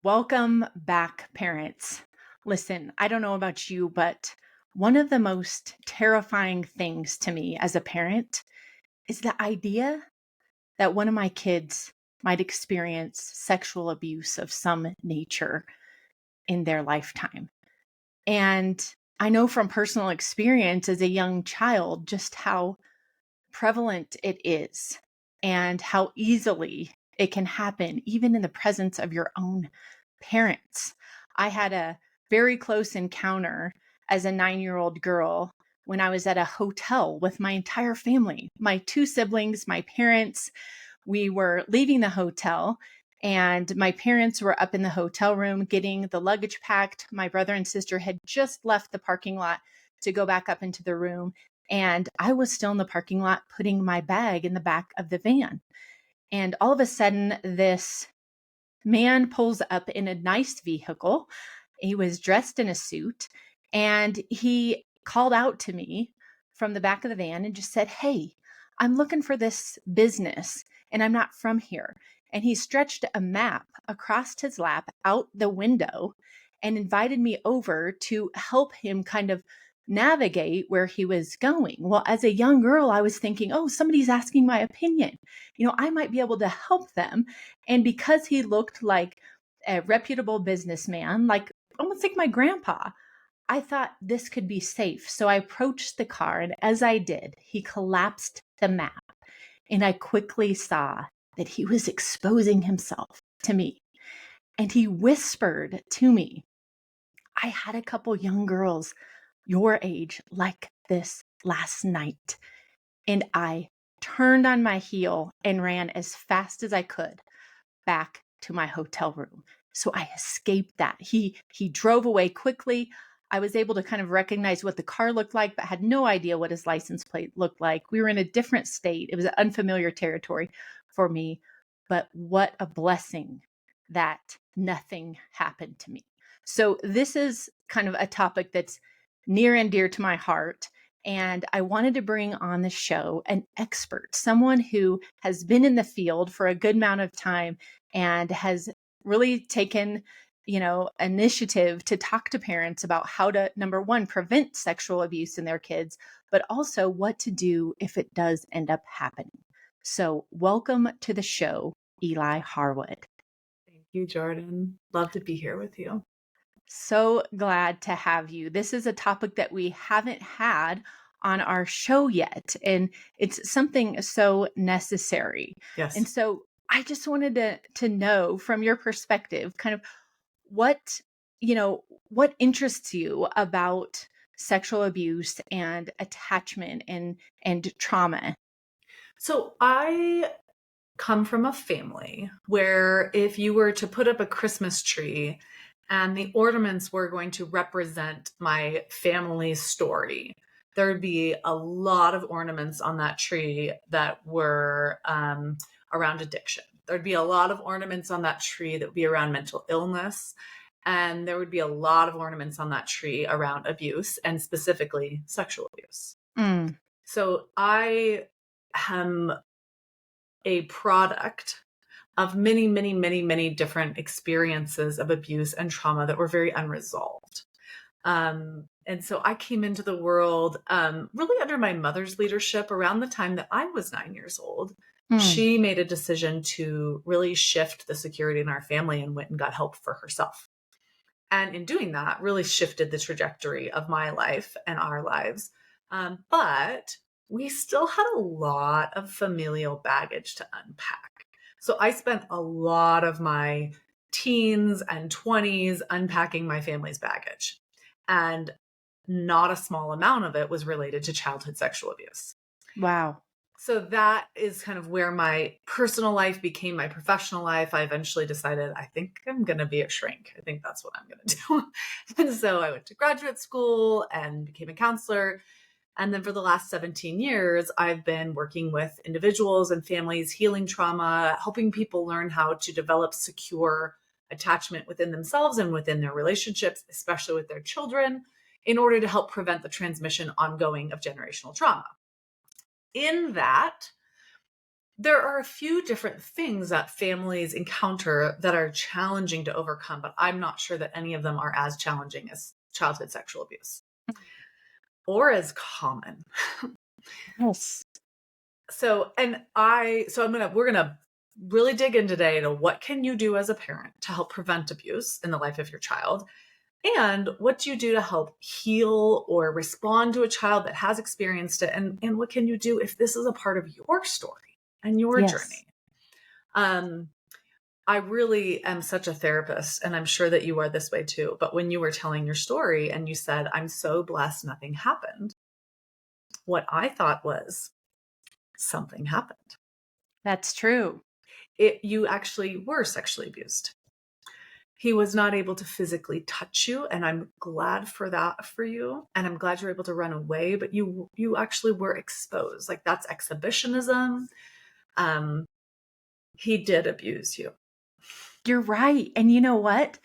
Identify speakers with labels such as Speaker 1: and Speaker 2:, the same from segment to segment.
Speaker 1: Welcome back, parents. Listen, I don't know about you, but one of the most terrifying things to me as a parent is the idea that one of my kids might experience sexual abuse of some nature in their lifetime. And I know from personal experience as a young child just how prevalent it is and how easily it can happen, even in the presence of your own parents. I had a very close encounter as a 9-year-old girl when I was at a hotel with my entire family, my two siblings, my parents. We were leaving the hotel and my parents were up in the hotel room getting the luggage packed. My brother and sister had just left the parking lot to go back up into the room. And I was still in the parking lot putting my bag in the back of the van. And all of a sudden, this man pulls up in a nice vehicle. He was dressed in a suit and he called out to me from the back of the van and just said, "Hey, I'm looking for this business and I'm not from here." And he stretched a map across his lap out the window and invited me over to help him kind of navigate where he was going. Well, as a young girl, I was thinking, oh, somebody's asking my opinion. I might be able to help them. And because he looked like a reputable businessman, like almost like my grandpa, I thought this could be safe. So I approached the car. And as I did, he collapsed the map. And I quickly saw that he was exposing himself to me. And he whispered to me, "I had a couple young girls your age like this last night." And I turned on my heel and ran as fast as I could back to my hotel room. So I escaped that. He drove away quickly. I was able to kind of recognize what the car looked like, but had no idea what his license plate looked like. We were in a different state. It was unfamiliar territory for me, but what a blessing that nothing happened to me. So this is kind of a topic that's near and dear to my heart. And I wanted to bring on the show an expert, someone who has been in the field for a good amount of time and has really taken, initiative to talk to parents about how to, number one, prevent sexual abuse in their kids, but also what to do if it does end up happening. So welcome to the show, Eli Harwood.
Speaker 2: Thank you, Jordan. Love to be here with you.
Speaker 1: So glad to have you. This is a topic that we haven't had on our show yet, and it's something so necessary.
Speaker 2: Yes.
Speaker 1: And so I just wanted to know from your perspective, kind of what interests you about sexual abuse and attachment and trauma.
Speaker 2: So I come from a family where if you were to put up a Christmas tree and the ornaments were going to represent my family's story, there would be a lot of ornaments on that tree that were around addiction. There'd be a lot of ornaments on that tree that would be around mental illness. And there would be a lot of ornaments on that tree around abuse and specifically sexual abuse.
Speaker 1: Mm.
Speaker 2: So I am a product of many, many, many, many different experiences of abuse and trauma that were very unresolved. And so I came into the world really under my mother's leadership around the time that I was 9 years old. She made a decision to really shift the security in our family and went and got help for herself. And in doing that, really shifted the trajectory of my life and our lives. But we still had a lot of familial baggage to unpack. So I spent a lot of my teens and 20s unpacking my family's baggage. And not a small amount of it was related to childhood sexual abuse.
Speaker 1: Wow.
Speaker 2: So that is kind of where my personal life became my professional life. I eventually decided, I think I'm going to be a shrink. I think that's what I'm going to do. And so I went to graduate school and became a counselor. And then for the last 17 years, I've been working with individuals and families, healing trauma, helping people learn how to develop secure attachment within themselves and within their relationships, especially with their children, in order to help prevent the transmission ongoing of generational trauma. In that, There are a few different things that families encounter that are challenging to overcome, but I'm not sure that any of them are as challenging as childhood sexual abuse or as common.
Speaker 1: Yes.
Speaker 2: We're gonna really dig in today to what can you do as a parent to help prevent abuse in the life of your child, and what do you do to help heal or respond to a child that has experienced it, and what can you do if this is a part of your story and your
Speaker 1: Yes.
Speaker 2: journey. Um, I really am such a therapist, and I'm sure that you are this way too. But when you were telling your story and you said, I'm so blessed nothing happened, what I thought was something happened.
Speaker 1: That's true.
Speaker 2: You actually were sexually abused. He was not able to physically touch you, and I'm glad for that for you. And I'm glad you're able to run away, but you actually were exposed. Like, that's exhibitionism. He did abuse you.
Speaker 1: You're right. And you know what?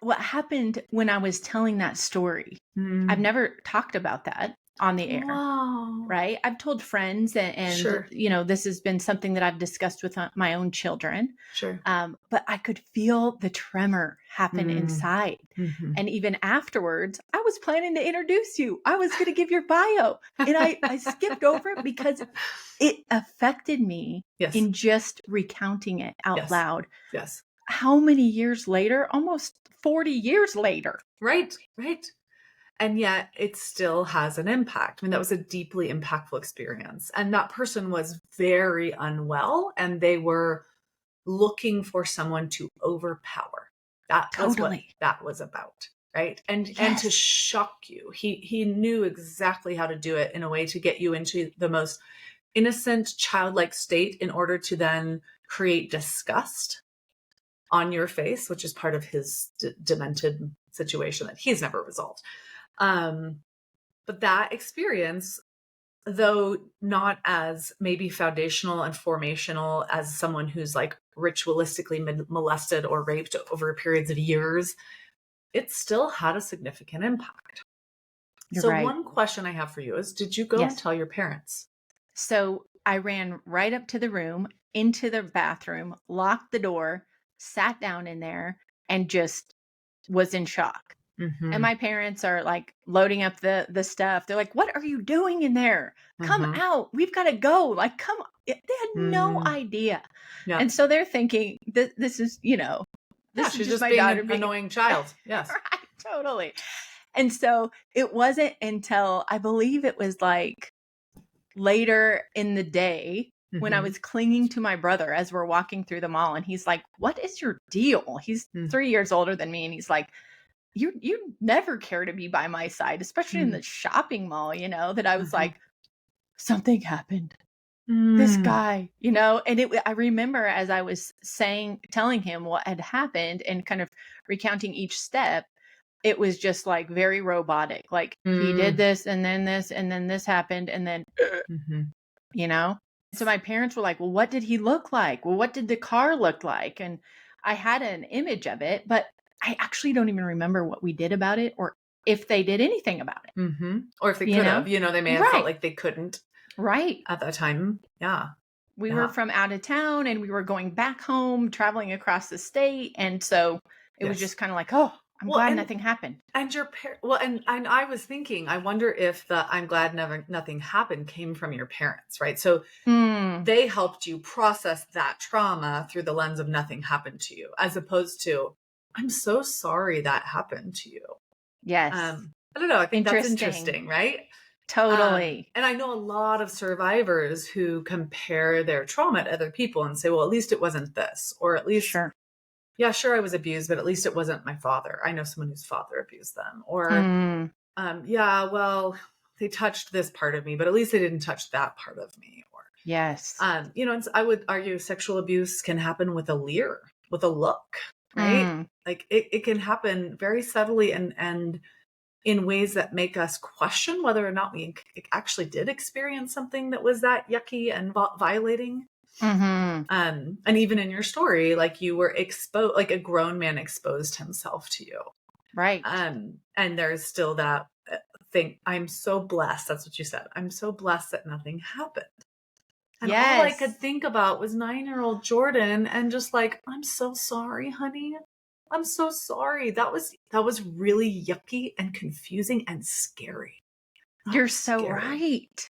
Speaker 1: What happened when I was telling that story, I've never talked about that on the air,
Speaker 2: Wow.
Speaker 1: right? I've told friends and
Speaker 2: Sure.
Speaker 1: this has been something that I've discussed with my own children.
Speaker 2: Sure.
Speaker 1: But I could feel the tremor happen inside.
Speaker 2: Mm-hmm.
Speaker 1: And even afterwards, I was planning to introduce you. I was going to give your bio. And I skipped over it because it affected me
Speaker 2: Yes.
Speaker 1: in just recounting it out
Speaker 2: Yes.
Speaker 1: loud.
Speaker 2: Yes.
Speaker 1: How many years later? Almost 40 years later.
Speaker 2: Right. And yet it still has an impact. I mean, that was a deeply impactful experience. And that person was very unwell, and they were looking for someone to overpower. That was what
Speaker 1: Totally.
Speaker 2: that was about. Right. And
Speaker 1: Yes.
Speaker 2: to shock you. He knew exactly how to do it in a way to get you into the most innocent, childlike state in order to then create disgust on your face, which is part of his demented situation that he's never resolved. But that experience, though not as maybe foundational and formational as someone who's like ritualistically molested or raped over periods of years, it still had a significant impact.
Speaker 1: You're
Speaker 2: So
Speaker 1: right.
Speaker 2: one question I have for you is, did you go and tell your parents?
Speaker 1: So I ran right up to the room, into the bathroom, locked the door, sat down in there, and just was in shock.
Speaker 2: Mm-hmm.
Speaker 1: And my parents are like loading up the stuff. They're like, "What are you doing in there? Come out. We've got to go." Like, come on. They had no idea.
Speaker 2: Yeah.
Speaker 1: And so they're thinking this is, this is
Speaker 2: she's
Speaker 1: just my
Speaker 2: being
Speaker 1: daughter
Speaker 2: an
Speaker 1: being
Speaker 2: annoying child. Yes.
Speaker 1: Right, totally. And so it wasn't until I believe it was like later in the day when I was clinging to my brother as we're walking through the mall, and he's like, "What is your deal?" He's 3 years older than me, and he's like, you never care to be by my side, especially in the shopping mall, that I was like, something happened. This guy, and I remember as I was telling him what had happened and kind of recounting each step, it was just like very robotic. Like he did this and then this happened and then, So my parents were like, well, what did he look like? Well, what did the car look like? And I had an image of it, but I actually don't even remember what we did about it or if they did anything about it.
Speaker 2: Or if they could have, they may have felt like they couldn't.
Speaker 1: Right.
Speaker 2: At that time. Yeah.
Speaker 1: We were from out of town and we were going back home, traveling across the state. And so it was just kind of like, oh, I'm glad nothing happened.
Speaker 2: And your and I was thinking, I wonder if the I'm glad nothing happened came from your parents, right? So they helped you process that trauma through the lens of nothing happened to you, as opposed to, I'm so sorry that happened to you.
Speaker 1: Yes.
Speaker 2: I don't know. I think that's interesting, right?
Speaker 1: Totally.
Speaker 2: And I know a lot of survivors who compare their trauma to other people and say, well, at least it wasn't this, or at least, sure, I was abused, but at least it wasn't my father. I know someone whose father abused them. Or, well, they touched this part of me, but at least they didn't touch that part of me. Or,
Speaker 1: yes.
Speaker 2: And I would argue sexual abuse can happen with a leer, with a look, right? Like it can happen very subtly and in ways that make us question whether or not we actually did experience something that was that yucky and violating. And even in your story, like you were exposed, like a grown man exposed himself to you.
Speaker 1: Right.
Speaker 2: And there's still that thing. I'm so blessed. That's what you said. I'm so blessed that nothing happened. And all I could
Speaker 1: Yes.
Speaker 2: think about was 9-year-old Jordan and just like, I'm so sorry, honey. I'm so sorry. That was really yucky and confusing and scary. That
Speaker 1: You're
Speaker 2: was
Speaker 1: so
Speaker 2: scary.
Speaker 1: right.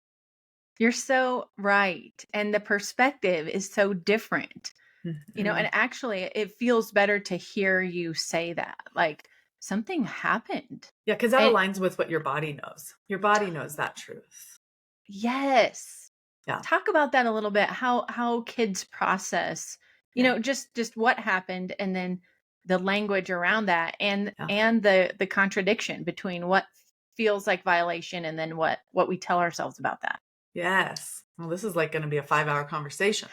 Speaker 1: You're so right. And the perspective is so different.
Speaker 2: Mhm.
Speaker 1: And actually it feels better to hear you say that. Like something happened.
Speaker 2: Yeah, because that
Speaker 1: And
Speaker 2: aligns with what your body knows. Your body knows that truth.
Speaker 1: yes.
Speaker 2: Yeah.
Speaker 1: Talk about that a little bit. How kids process,
Speaker 2: Yeah.
Speaker 1: just what happened and then the language around that and
Speaker 2: Yeah.
Speaker 1: the contradiction between what feels like violation and then what we tell ourselves about that.
Speaker 2: Yes. Well, this is like going to be a 5-hour conversation.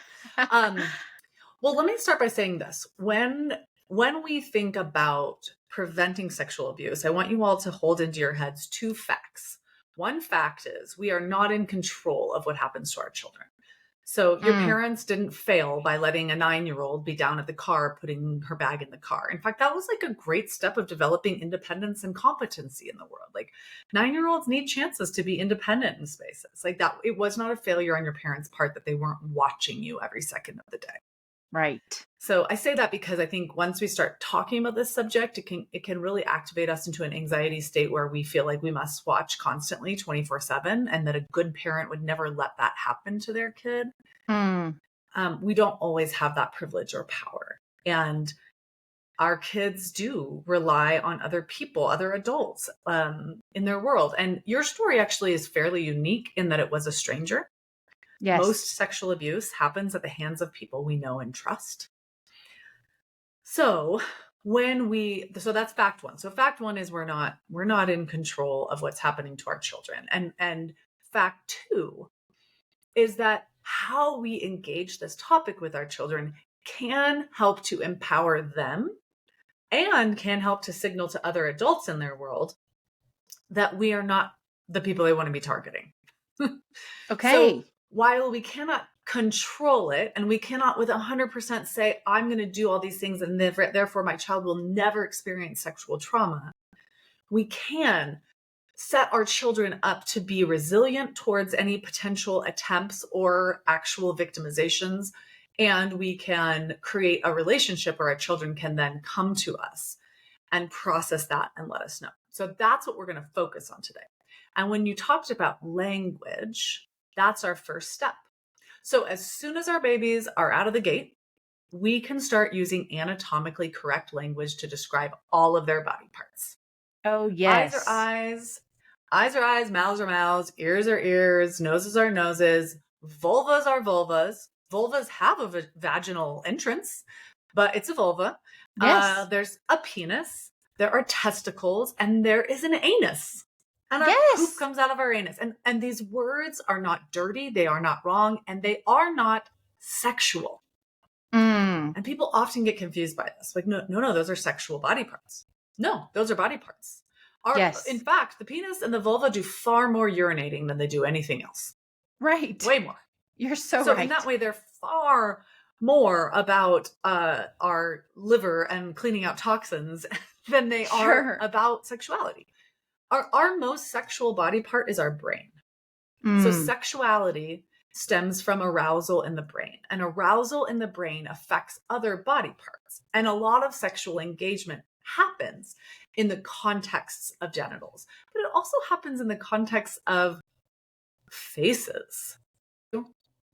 Speaker 2: Um, well, let me start by saying this. When we think about preventing sexual abuse, I want you all to hold into your heads two facts. One fact is we are not in control of what happens to our children. So your
Speaker 1: Mm,
Speaker 2: parents didn't fail by letting a 9-year-old be down at the car, putting her bag in the car. In fact, that was like a great step of developing independence and competency in the world. Like 9-year-olds need chances to be independent in spaces like that. It was not a failure on your parents' part that they weren't watching you every second of the day.
Speaker 1: right.
Speaker 2: So I say that because I think once we start talking about this subject, it can really activate us into an anxiety state where we feel like we must watch constantly 24/7 and that a good parent would never let that happen to their kid.
Speaker 1: Mm,
Speaker 2: We don't always have that privilege or power. And our kids do rely on other people, other adults in their world. And your story actually is fairly unique in that it was a stranger. Most
Speaker 1: yes.
Speaker 2: sexual abuse happens at the hands of people we know and trust. So so that's fact one. So fact one is we're not in control of what's happening to our children. And fact two is that how we engage this topic with our children can help to empower them and can help to signal to other adults in their world that we are not the people they want to be targeting. So
Speaker 1: Okay.
Speaker 2: while we cannot control it and we cannot with 100% say, I'm going to do all these things and therefore my child will never experience sexual trauma, we can set our children up to be resilient towards any potential attempts or actual victimizations. And we can create a relationship where our children can then come to us and process that and let us know. So that's what we're going to focus on today. And when you talked about language, that's our first step. So as soon as our babies are out of the gate, we can start using anatomically correct language to describe all of their body parts.
Speaker 1: Oh,
Speaker 2: Eyes are
Speaker 1: yes.
Speaker 2: eyes, eyes are eyes, mouths are mouths, ears are ears, noses are noses, vulvas are vulvas. Vulvas have a vaginal entrance, but it's a vulva.
Speaker 1: Yes.
Speaker 2: There's a penis, there are testicles, and there is an anus. And our poop
Speaker 1: Yes.
Speaker 2: comes out of our anus. And these words are not dirty, they are not wrong, and they are not sexual.
Speaker 1: Mm,
Speaker 2: And people often get confused by this. Like, no, those are sexual body parts. No, those are body parts. In
Speaker 1: yes.
Speaker 2: fact, the penis and the vulva do far more urinating than they do anything else.
Speaker 1: Right.
Speaker 2: Way more.
Speaker 1: You're so
Speaker 2: So in that
Speaker 1: right.
Speaker 2: way, they're far more about our liver and cleaning out toxins than they are
Speaker 1: Sure.
Speaker 2: about sexuality. Our most sexual body part is our brain. So
Speaker 1: Mm,
Speaker 2: sexuality stems from arousal in the brain, and arousal in the brain affects other body parts. And a lot of sexual engagement happens in the contexts of genitals, but it also happens in the context of faces.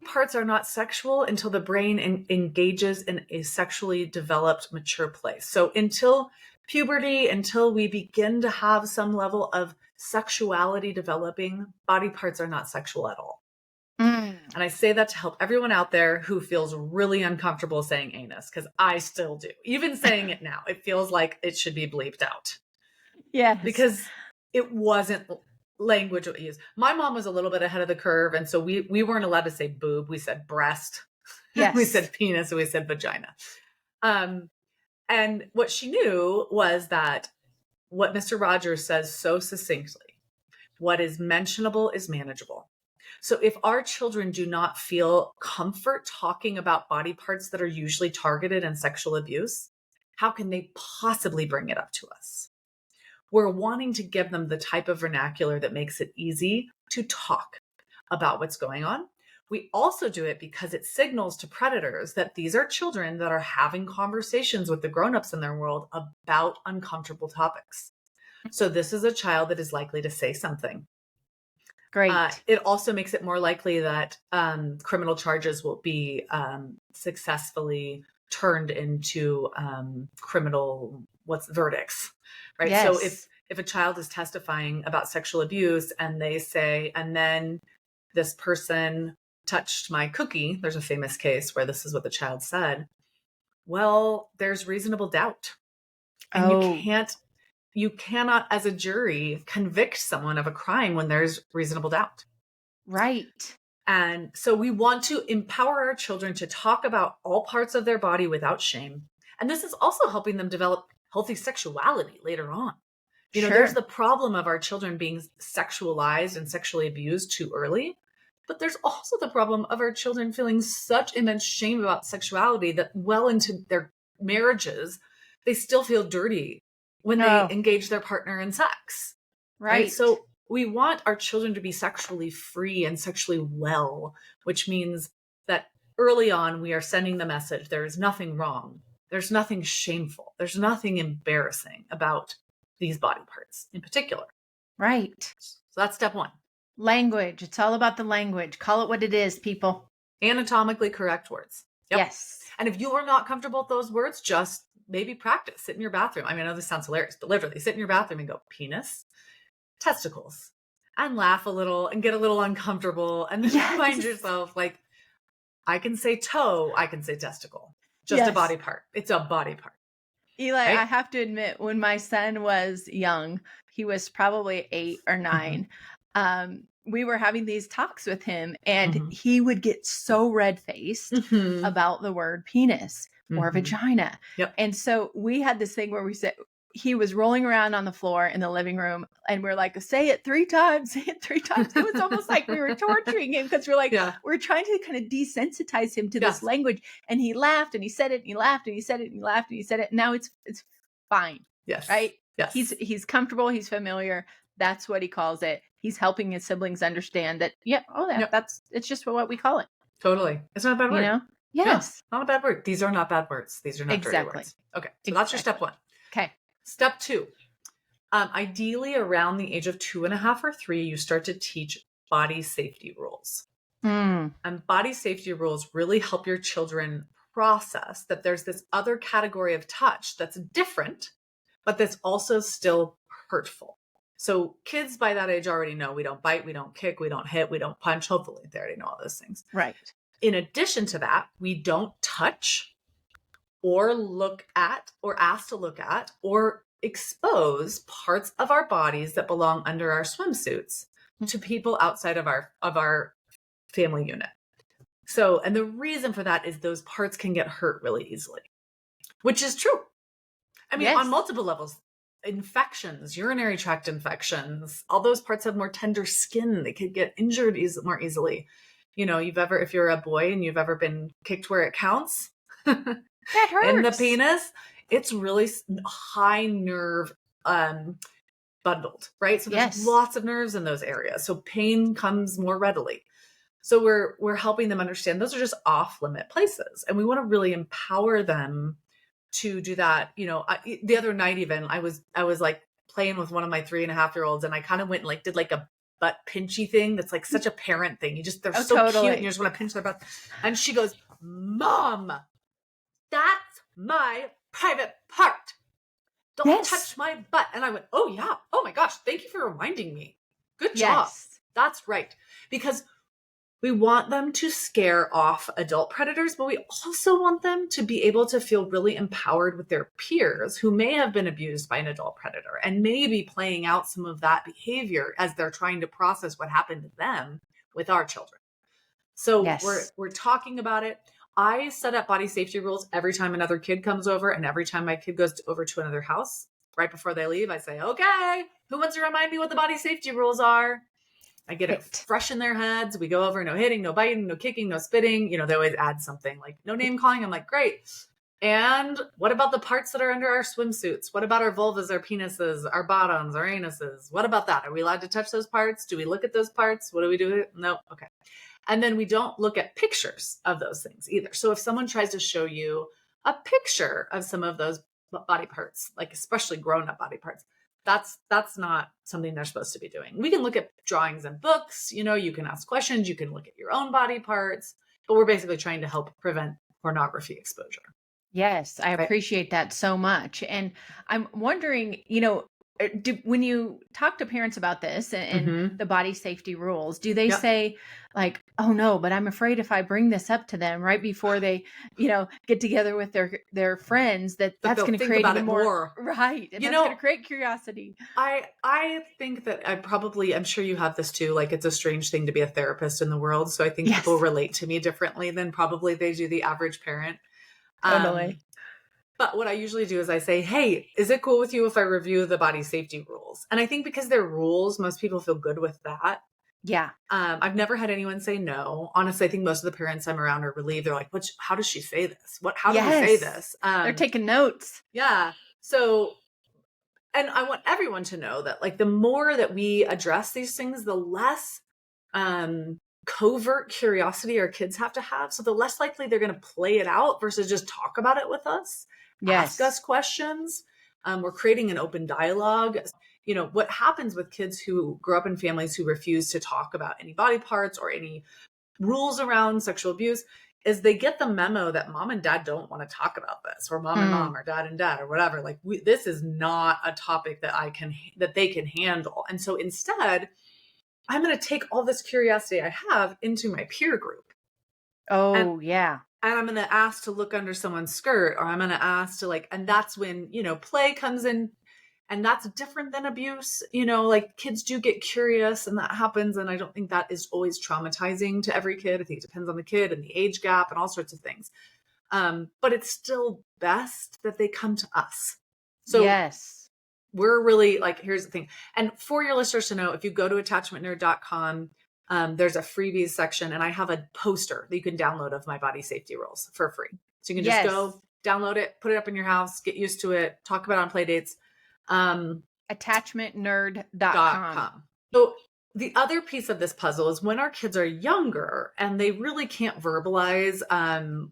Speaker 2: Parts are not sexual until the brain engages in a sexually developed, mature place. So until puberty, until we begin to have some level of sexuality developing, body parts are not sexual at all.
Speaker 1: mm.
Speaker 2: And I say that to help everyone out there who feels really uncomfortable saying anus, because I still do. Even saying it now, it feels like it should be bleeped out
Speaker 1: Yes.
Speaker 2: because it wasn't language we used. My mom was a little bit ahead of the curve. And so we weren't allowed to say boob. We said breast, we
Speaker 1: Yes.
Speaker 2: said penis, and we said vagina. And what she knew was that what Mr. Rogers says so succinctly, what is mentionable is manageable. So if our children do not feel comfort talking about body parts that are usually targeted in sexual abuse, how can they possibly bring it up to us? We're wanting to give them the type of vernacular that makes it easy to talk about what's going on. We also do it because it signals to predators that these are children that are having conversations with the grownups in their world about uncomfortable topics. So this is a child that is likely to say something.
Speaker 1: Great.
Speaker 2: It also makes it more likely that criminal charges will be successfully turned into criminal verdicts, right?
Speaker 1: Yes.
Speaker 2: So if a child is testifying about sexual abuse and they say, and then this person touched my cookie, there's a famous case where this is what the child said. Well, there's reasonable doubt, and you cannot, as a jury, convict someone of a crime when there's reasonable doubt.
Speaker 1: Right.
Speaker 2: And so we want to empower our children to talk about all parts of their body without shame. And this is also helping them develop healthy sexuality later on. You know, there's the problem of our children being sexualized and sexually abused too early. But there's also the problem of our children feeling such immense shame about sexuality that well into their marriages, they still feel dirty when they engage their partner in sex. Right. So we want our children to be sexually free and sexually well, which means that early on we are sending the message there is nothing wrong. There's nothing shameful. There's nothing embarrassing about these body parts in particular.
Speaker 1: Right.
Speaker 2: So that's step one.
Speaker 1: Language. It's all about the language. Call it what it is, people.
Speaker 2: Anatomically correct words.
Speaker 1: Yep. Yes.
Speaker 2: And if you are not comfortable with those words, just maybe practice. Sit in your bathroom. I mean, I know this sounds hilarious, but literally sit in your bathroom and go penis, testicles, and laugh a little and get a little uncomfortable. And then find yourself like, I can say toe, I can say testicle. Just a body part. It's a body part.
Speaker 1: Eli, right? I have to admit, when my son was young, he was probably 8 or 9. We were having these talks with him, and he would get so red-faced about the word penis or vagina. Yep. And so we had this thing where we said, he was rolling around on the floor in the living room, and we're like, say it 3 times, say it 3 times. It was almost like we were torturing him, because we're like, we're trying to kind of desensitize him to this language. And he laughed, and he said it, and he laughed, and he said it, and he laughed, and he said it. And now it's fine.
Speaker 2: Yes.
Speaker 1: Right?
Speaker 2: Yes.
Speaker 1: He's comfortable. He's familiar. That's what he calls it. He's helping his siblings understand that, it's just what we call it.
Speaker 2: Totally. It's not a bad word.
Speaker 1: You know? Yes.
Speaker 2: Not a bad word. These are not bad words. These are not dirty words. Okay. So that's your step 1.
Speaker 1: Okay.
Speaker 2: Step 2. Ideally around the age of 2.5 or 3, you start to teach body safety rules. And body safety rules really help your children process that there's this other category of touch that's different, but that's also still hurtful. So kids by that age already know we don't bite, we don't kick, we don't hit, we don't punch. Hopefully they already know all those things.
Speaker 1: Right.
Speaker 2: In addition to that, we don't touch or look at or ask to look at or expose parts of our bodies that belong under our swimsuits to people outside of our family unit. So, and the reason for that is those parts can get hurt really easily, which is true. I mean, on multiple levels. Infections, urinary tract infections, all those parts have more tender skin. They could get injured more easily. You know, if you're a boy and you've ever been kicked where it counts,
Speaker 1: that hurts.
Speaker 2: In the penis, it's really high nerve bundled, right? So there's lots of nerves in those areas. So pain comes more readily. So we're helping them understand those are just off limit places. And we want to really empower them to do that. You know, the other night even I was like playing with one of my 3.5-year-olds, and I kind of went and like did like a butt pinchy thing. That's like such a parent thing. They're so
Speaker 1: totally
Speaker 2: cute, and you just want to pinch their butt. And she goes, "Mom, that's my private part. Don't touch my butt." And I went, "Oh yeah. Oh my gosh. Thank you for reminding me. Good job."
Speaker 1: Yes.
Speaker 2: That's right. Because we want them to scare off adult predators, but we also want them to be able to feel really empowered with their peers who may have been abused by an adult predator and may be playing out some of that behavior as they're trying to process what happened to them with our children. So we're talking about it. I set up body safety rules every time another kid comes over, and every time my kid goes over to another house. Right before they leave, I say, "Okay, who wants to remind me what the body safety rules are?" I get it fresh in their heads. We go over no hitting, no biting, no kicking, no spitting. You know, they always add something like no name calling. I'm like, great. And what about the parts that are under our swimsuits? What about our vulvas, our penises, our bottoms, our anuses? What about that? Are we allowed to touch those parts? Do we look at those parts? What do we do? No. Okay. And then we don't look at pictures of those things either. So if someone tries to show you a picture of some of those body parts, like especially grown-up body parts, that's not something they're supposed to be doing. We can look at drawings and books, you can ask questions, you can look at your own body parts, but we're basically trying to help prevent pornography exposure.
Speaker 1: Yes, I
Speaker 2: Right?
Speaker 1: appreciate that so much. And I'm wondering, when you talk to parents about this and
Speaker 2: Mm-hmm.
Speaker 1: the body safety rules, do they
Speaker 2: Yep.
Speaker 1: say like, "Oh no, but I'm afraid if I bring this up to them right before they, get together with their friends,
Speaker 2: That
Speaker 1: that's
Speaker 2: they'll
Speaker 1: going to
Speaker 2: think
Speaker 1: create
Speaker 2: about
Speaker 1: even
Speaker 2: it
Speaker 1: more
Speaker 2: more.
Speaker 1: right, and
Speaker 2: You
Speaker 1: that's going
Speaker 2: know,
Speaker 1: to create curiosity."
Speaker 2: I think that I'm sure you have this too. Like it's a strange thing to be a therapist in the world. So I think people
Speaker 1: Yes,
Speaker 2: relate to me differently than probably they do the average parent. Um,
Speaker 1: totally.
Speaker 2: but what I usually do is I say, hey, is it cool with you if I review the body safety rules? And I think because they're rules, most people feel good with that.
Speaker 1: Yeah.
Speaker 2: I've never had anyone say no. Honestly, I think most of the parents I'm around are relieved. They're like, how does she say this? How do we say
Speaker 1: Yes.
Speaker 2: this?
Speaker 1: They're taking notes.
Speaker 2: Yeah. So, and I want everyone to know that like the more that we address these things, the less covert curiosity our kids have to have. So the less likely they're going to play it out versus just talk about it with us, ask
Speaker 1: Yes.
Speaker 2: us questions. We're creating an open dialogue. What happens with kids who grow up in families who refuse to talk about any body parts or any rules around sexual abuse is they get the memo that mom and dad don't want to talk about this, or mom and
Speaker 1: Hmm.
Speaker 2: mom, or dad and dad, or whatever. Like this is not a topic that they can handle. And so instead, I'm going to take all this curiosity I have into my peer group. And
Speaker 1: Oh, yeah.
Speaker 2: and I'm going to ask to look under someone's skirt, or I'm going to ask to and that's when, play comes in. And that's different than abuse. Like kids do get curious and that happens. And I don't think that is always traumatizing to every kid. I think it depends on the kid and the age gap and all sorts of things. But it's still best that they come to us. So
Speaker 1: Yes.
Speaker 2: we're really like, here's the thing. And for your listeners to know, if you go to attachmentnerd.com, there's a freebies section and I have a poster that you can download of my body safety rules for free. So you can just
Speaker 1: Yes.
Speaker 2: go download it, put it up in your house, get used to it, talk about it on play dates.
Speaker 1: Attachmentnerd.com.
Speaker 2: So the other piece of this puzzle is when our kids are younger and they really can't verbalize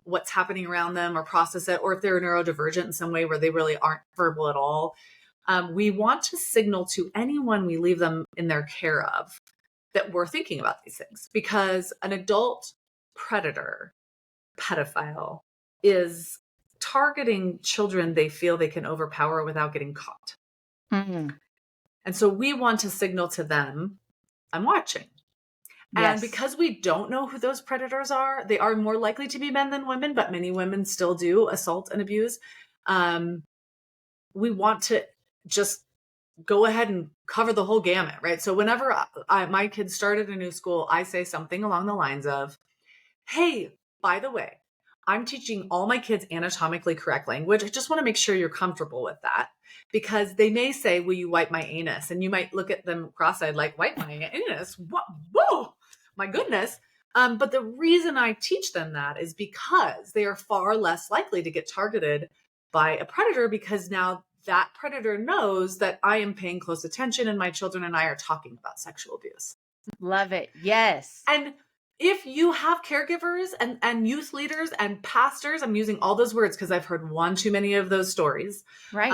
Speaker 2: what's happening around them or process it, or if they're neurodivergent in some way where they really aren't verbal at all, we want to signal to anyone we leave them in their care of that we're thinking about these things, because an adult predator, pedophile, is targeting children they feel they can overpower without getting caught.
Speaker 1: Mm-hmm.
Speaker 2: And so we want to signal to them, I'm watching.
Speaker 1: Yes.
Speaker 2: And because we don't know who those predators are, they are more likely to be men than women, but many women still do assault and abuse. We want to just go ahead and cover the whole gamut, right? So whenever my kids started a new school, I say something along the lines of, hey, by the way, I'm teaching all my kids anatomically correct language. I just want to make sure you're comfortable with that, because they may say, will you wipe my anus? And you might look at them cross-eyed like, wipe my anus? What? Whoa, my goodness. But the reason I teach them that is because they are far less likely to get targeted by a predator, because now that predator knows that I am paying close attention and my children and I are talking about sexual abuse.
Speaker 1: Love it. Yes.
Speaker 2: And if you have caregivers and youth leaders and pastors, I'm using all those words because I've heard one too many of those stories.
Speaker 1: Right.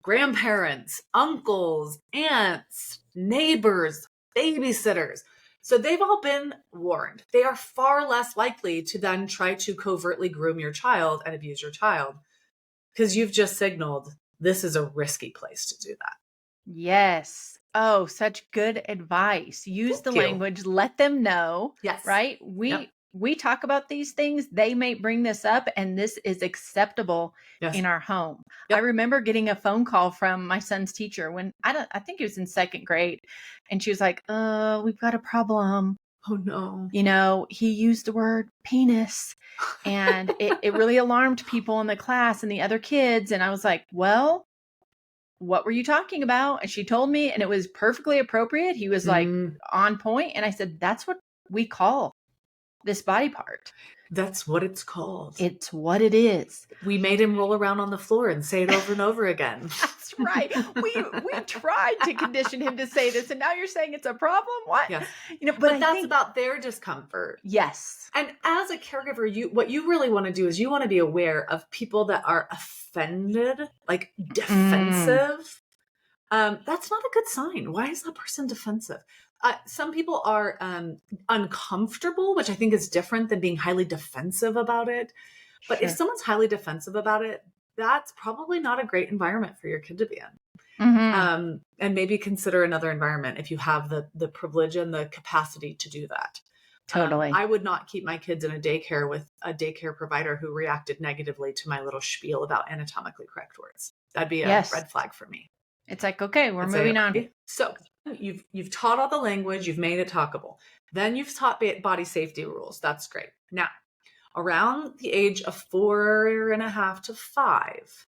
Speaker 2: Grandparents, uncles, aunts, neighbors, babysitters. So they've all been warned. They are far less likely to then try to covertly groom your child and abuse your child, because you've just signaled this is a risky place to do that.
Speaker 1: Yes. Oh, such good advice. Use the
Speaker 2: Thank you.
Speaker 1: language, let them know.
Speaker 2: Yes.
Speaker 1: Right?
Speaker 2: Yep.
Speaker 1: We talk about these things, they may bring this up, and this is acceptable
Speaker 2: Yes.
Speaker 1: in our home.
Speaker 2: Yep.
Speaker 1: I remember getting a phone call from my son's teacher when I think he was in second grade, and she was like, we've got a problem.
Speaker 2: Oh no.
Speaker 1: He used the word penis, and it really alarmed people in the class and the other kids. And I was like, well, what were you talking about? And she told me, and it was perfectly appropriate. He was like on point. And I said, that's what we call this body part.
Speaker 2: That's what it's called.
Speaker 1: It's what it is.
Speaker 2: We made him roll around on the floor and say it over and over again.
Speaker 1: That's right. We tried to condition him to say this, and now you're saying it's a problem? What?
Speaker 2: Yes.
Speaker 1: But
Speaker 2: that's about their discomfort.
Speaker 1: Yes.
Speaker 2: And as a caregiver, what you really want to do is you want to be aware of people that are offended, like defensive. That's not a good sign. Why is that person defensive? Some people are uncomfortable, which I think is different than being highly defensive about it. But if someone's highly defensive about it, that's probably not a great environment for your kid to be in.
Speaker 1: Mm-hmm.
Speaker 2: And maybe consider another environment if you have the privilege and the capacity to do that.
Speaker 1: Totally.
Speaker 2: I would not keep my kids in a daycare with a daycare provider who reacted negatively to my little spiel about anatomically correct words. That'd be a red flag for me.
Speaker 1: It's like, okay, we're moving on.
Speaker 2: So you've taught all the language, you've made it talkable. Then you've taught body safety rules. That's great. Now, around the age of 4.5 to 5,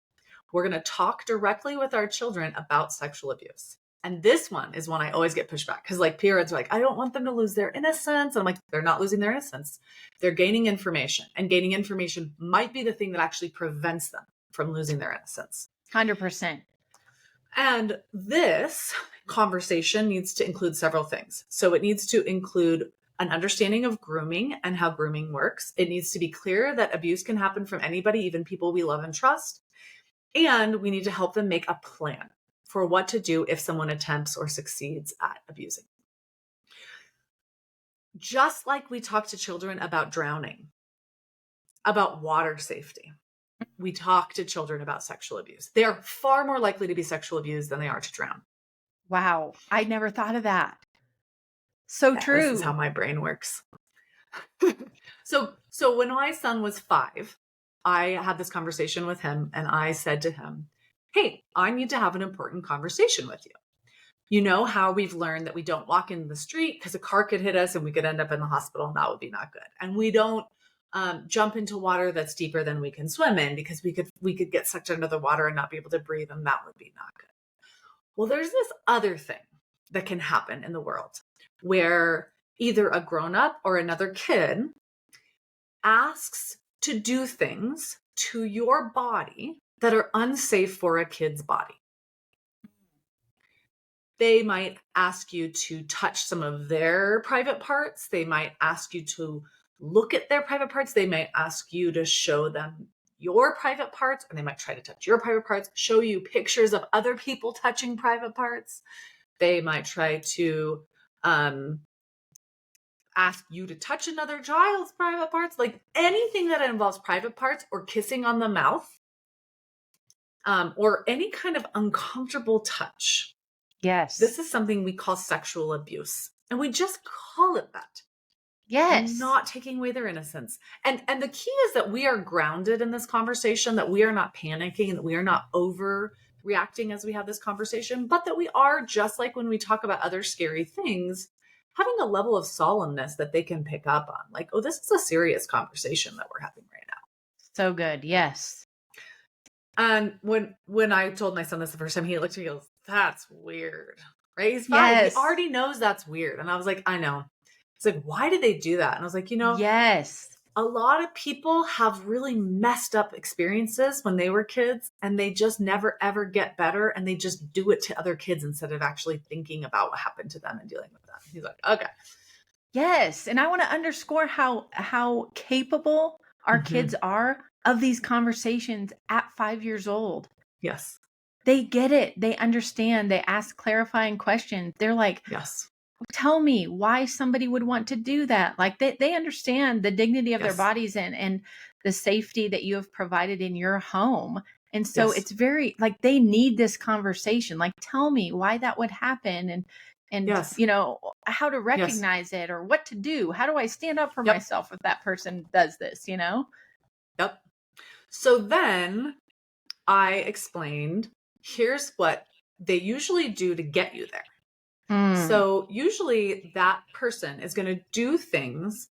Speaker 2: we're going to talk directly with our children about sexual abuse. And this one is one I always get pushed back because like parents are like, I don't want them to lose their innocence. And I'm like, they're not losing their innocence. They're gaining information, and gaining information might be the thing that actually prevents them from losing their innocence.
Speaker 1: 100%.
Speaker 2: And this conversation needs to include several things. So it needs to include an understanding of grooming and how grooming works. It needs to be clear that abuse can happen from anybody, even people we love and trust. And we need to help them make a plan for what to do if someone attempts or succeeds at abusing. Just like we talk to children about drowning, about water safety, we talk to children about sexual abuse. They are far more likely to be sexual abused than they are to drown.
Speaker 1: Wow. I never thought of that. So true.
Speaker 2: This is how my brain works. So when my son was 5, I had this conversation with him and I said to him, hey, I need to have an important conversation with you. You know how we've learned that we don't walk in the street because a car could hit us and we could end up in the hospital, and that would be not good. And we don't jump into water that's deeper than we can swim in because we could get sucked under the water and not be able to breathe, and that would be not good. Well, there's this other thing that can happen in the world where either a grown-up or another kid asks to do things to your body that are unsafe for a kid's body. They might ask you to touch some of their private parts. They might ask you to look at their private parts. They might ask you to show them your private parts, and they might try to touch your private parts, show you pictures of other people touching private parts. They might try to ask you to touch another child's private parts, like anything that involves private parts or kissing on the mouth, or any kind of uncomfortable touch.
Speaker 1: Yes.
Speaker 2: This is something we call sexual abuse, and we just call it that.
Speaker 1: Yes.
Speaker 2: Not taking away their innocence. And the key is that we are grounded in this conversation, that we are not panicking, that we are not overreacting as we have this conversation, but that we are, just like when we talk about other scary things, having a level of solemnness that they can pick up on. Like, oh, this is a serious conversation that we're having right now.
Speaker 1: So good. Yes.
Speaker 2: And when I told my son this the first time, he looked at me and goes, that's weird. Right? He's 5.
Speaker 1: Yes.
Speaker 2: He already knows that's weird. And I was like, I know. It's like, why did they do that? And I was like,
Speaker 1: yes,
Speaker 2: a lot of people have really messed up experiences when they were kids, and they just never, ever get better. And they just do it to other kids instead of actually thinking about what happened to them and dealing with that. He's like, okay.
Speaker 1: Yes. And I want to underscore how capable our kids are of these conversations at 5 years old.
Speaker 2: Yes.
Speaker 1: They get it. They understand. They ask clarifying questions. They're like,
Speaker 2: yes.
Speaker 1: Tell me why somebody would want to do that. Like they understand the dignity of their bodies and the safety that you have provided in your home. And so it's very like they need this conversation. Like, tell me why that would happen and how to recognize it or what to do. How do I stand up for myself if that person does this,
Speaker 2: Yep. So then I explained, here's what they usually do to get you there. So usually that person is going to do things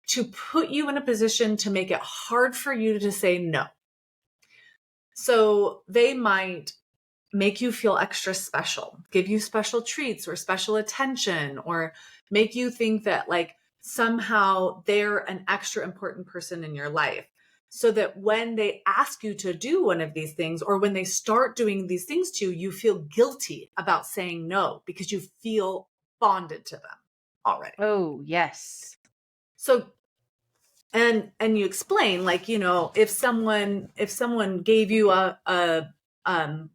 Speaker 2: to put you in a position to make it hard for you to say no. So they might make you feel extra special, give you special treats or special attention, or make you think that like somehow they're an extra important person in your life. So that when they ask you to do one of these things, or when they start doing these things to you, you feel guilty about saying no because you feel bonded to them already.
Speaker 1: Oh, yes.
Speaker 2: So, and you explain, like, if someone gave you a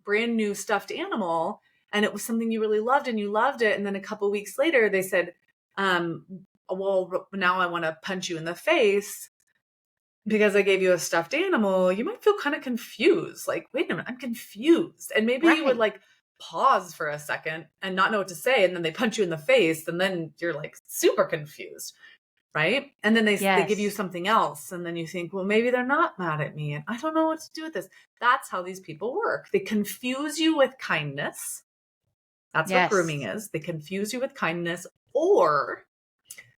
Speaker 2: brand new stuffed animal and it was something you really loved and you loved it, and then a couple weeks later they said, well, now I want to punch you in the face because I gave you a stuffed animal, you might feel kind of confused. Like, wait a minute, I'm confused. And maybe you would
Speaker 1: Right.
Speaker 2: like pause for a second and not know what to say. And then they punch you in the face and then you're like super confused. Right. And then they give you
Speaker 1: Yes.
Speaker 2: something else. And then you think, well, maybe they're not mad at me and I don't know what to do with this. That's how these people work. They confuse you with kindness. That's what grooming
Speaker 1: Yes.
Speaker 2: is. They confuse you with kindness, or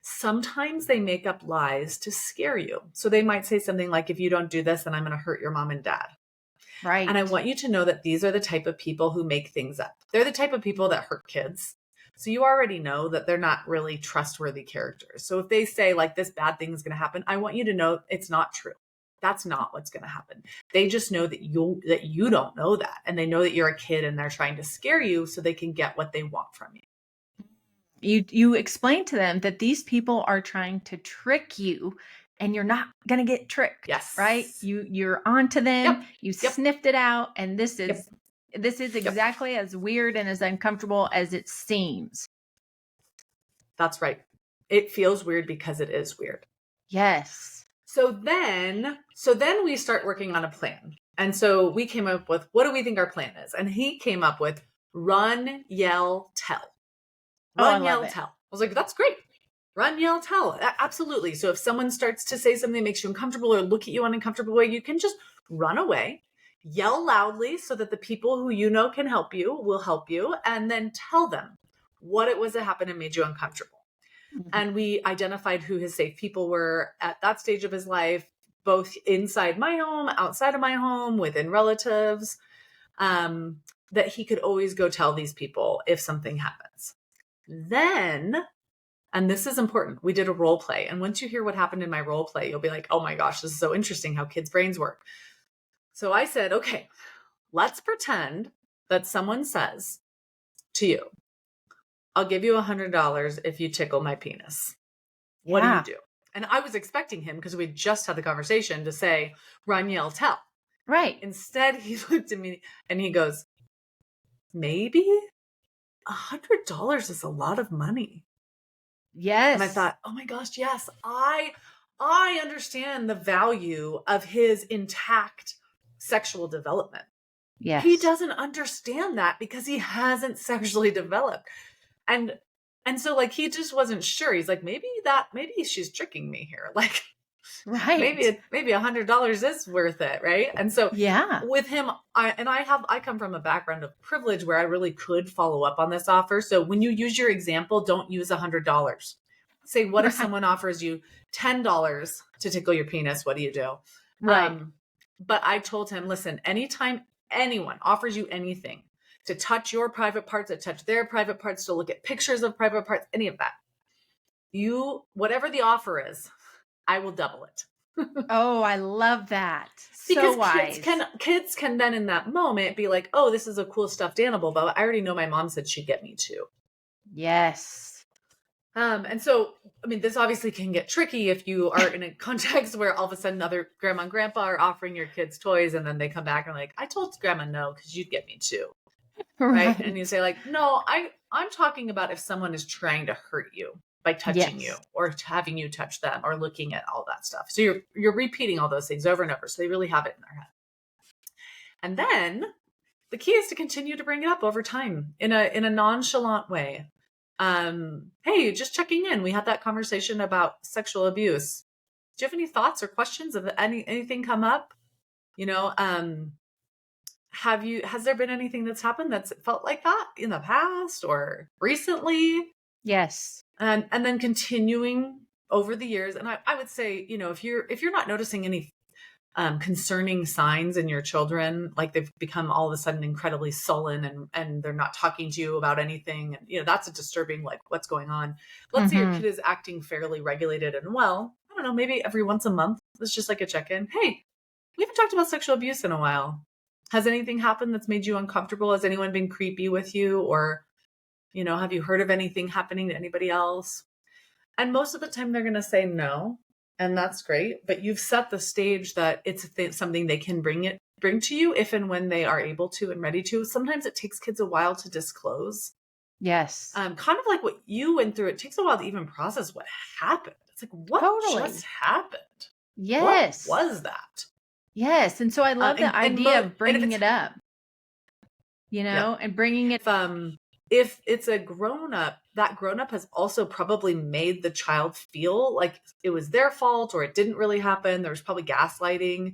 Speaker 2: sometimes they make up lies to scare you. So they might say something like, if you don't do this, then I'm going to hurt your mom and dad. And I
Speaker 1: Right.
Speaker 2: want you to know that these are the type of people who make things up. They're the type of people that hurt kids. So you already know that they're not really trustworthy characters. So if they say like this bad thing is going to happen, I want you to know it's not true. That's not what's going to happen. They just know that you don't know that. And they know that you're a kid and they're trying to scare you so they can get what they want from you.
Speaker 1: You explain to them that these people are trying to trick you and you're not going to get tricked, right?
Speaker 2: Yes.
Speaker 1: You're onto them,
Speaker 2: Yep.
Speaker 1: you
Speaker 2: Yep.
Speaker 1: sniffed it out, and this
Speaker 2: Yep.
Speaker 1: is
Speaker 2: Yep.
Speaker 1: exactly as weird and as uncomfortable as it seems.
Speaker 2: That's right. It feels weird because it is weird.
Speaker 1: Yes.
Speaker 2: So then we start working on a plan. And so we came up with, what do we think our plan is? And he came up with run, yell, tell.
Speaker 1: Oh, I
Speaker 2: Run,
Speaker 1: love
Speaker 2: yell,
Speaker 1: it.
Speaker 2: tell. I was like, that's great. Run, yell, tell. Absolutely. So if someone starts to say something that makes you uncomfortable or look at you in an uncomfortable way, you can just run away, yell loudly so that the people who you know can help you will help you, and then tell them what it was that happened and made you uncomfortable.
Speaker 1: Mhm.
Speaker 2: And we identified who his safe people were at that stage of his life, both inside my home, outside of my home, within relatives, that he could always go tell these people if something happens. Then, and this is important, we did a role play. And once you hear what happened in my role play, you'll be like, oh my gosh, this is so interesting how kids' brains work. So I said, okay, let's pretend that someone says to you, I'll give you $100 if you tickle my penis. What do you
Speaker 1: Yeah.
Speaker 2: do? And I was expecting him, because we just had the conversation, to say, run, yell, tell.
Speaker 1: Right.
Speaker 2: Instead, he looked at me and he goes, maybe $100 is a lot of money. And I
Speaker 1: Yes.
Speaker 2: thought, oh my gosh, yes, I understand the value of his intact sexual development. He
Speaker 1: Yes.
Speaker 2: doesn't understand that because he hasn't sexually developed. And so like he just wasn't sure. He's like, maybe she's tricking me here. Like
Speaker 1: Right.
Speaker 2: maybe $100 is worth it, right? And so
Speaker 1: Yeah.
Speaker 2: with him, I come from a background of privilege where I really could follow up on this offer. So when you use your example, don't use $100. Say, what if
Speaker 1: Right.
Speaker 2: someone offers you $10 to tickle your penis? What do you do?
Speaker 1: Right.
Speaker 2: But I told him, listen, anytime anyone offers you anything, to touch your private parts, to touch their private parts, to look at pictures of private parts, any of that, whatever the offer is, I will double it.
Speaker 1: Oh, I love that. So
Speaker 2: Because
Speaker 1: wise.
Speaker 2: kids can then in that moment be like, oh, this is a cool stuffed animal, but I already know my mom said she'd get me too.
Speaker 1: Yes.
Speaker 2: And so, I mean, this obviously can get tricky if you are in a context where all of a sudden other grandma and grandpa are offering your kids toys, and then they come back and like, I told grandma no, because you'd get me too. Right. And you
Speaker 1: Right.
Speaker 2: say like, no, I'm talking about if someone is trying to hurt you by touching you
Speaker 1: Yes.
Speaker 2: or having you touch them or looking at all that stuff. So you're repeating all those things over and over. So they really have it in their head. And then the key is to continue to bring it up over time in a nonchalant way. Hey, just checking in. We had that conversation about sexual abuse. Do you have any thoughts or questions? Of anything come up? You know, has there been anything that's happened that's felt like that in the past or recently?
Speaker 1: Yes.
Speaker 2: And then continuing over the years. And I would say, if you're not noticing any concerning signs in your children, like they've become all of a sudden incredibly sullen and they're not talking to you about anything. And, that's a disturbing, like, what's going on. Let's say your kid is acting fairly regulated and well, I don't know, maybe every once a month, it's just like a check-in. Hey, we haven't talked about sexual abuse in a while. Has anything happened that's made you uncomfortable? Has anyone been creepy with you? Or, have you heard of anything happening to anybody else? And most of the time they're going to say no. And that's great. But you've set the stage that it's something they can bring to you if and when they are able to and ready to. Sometimes it takes kids a while to disclose.
Speaker 1: Yes.
Speaker 2: Kind of like what you went through. It takes a while to even process what happened. It's like, what just happened?
Speaker 1: Yes.
Speaker 2: What was that?
Speaker 1: Yes. And so I love the idea of bringing it up, and bringing it.
Speaker 2: If it's a grown-up, that grown-up has also probably made the child feel like it was their fault or it didn't really happen. There was probably gaslighting,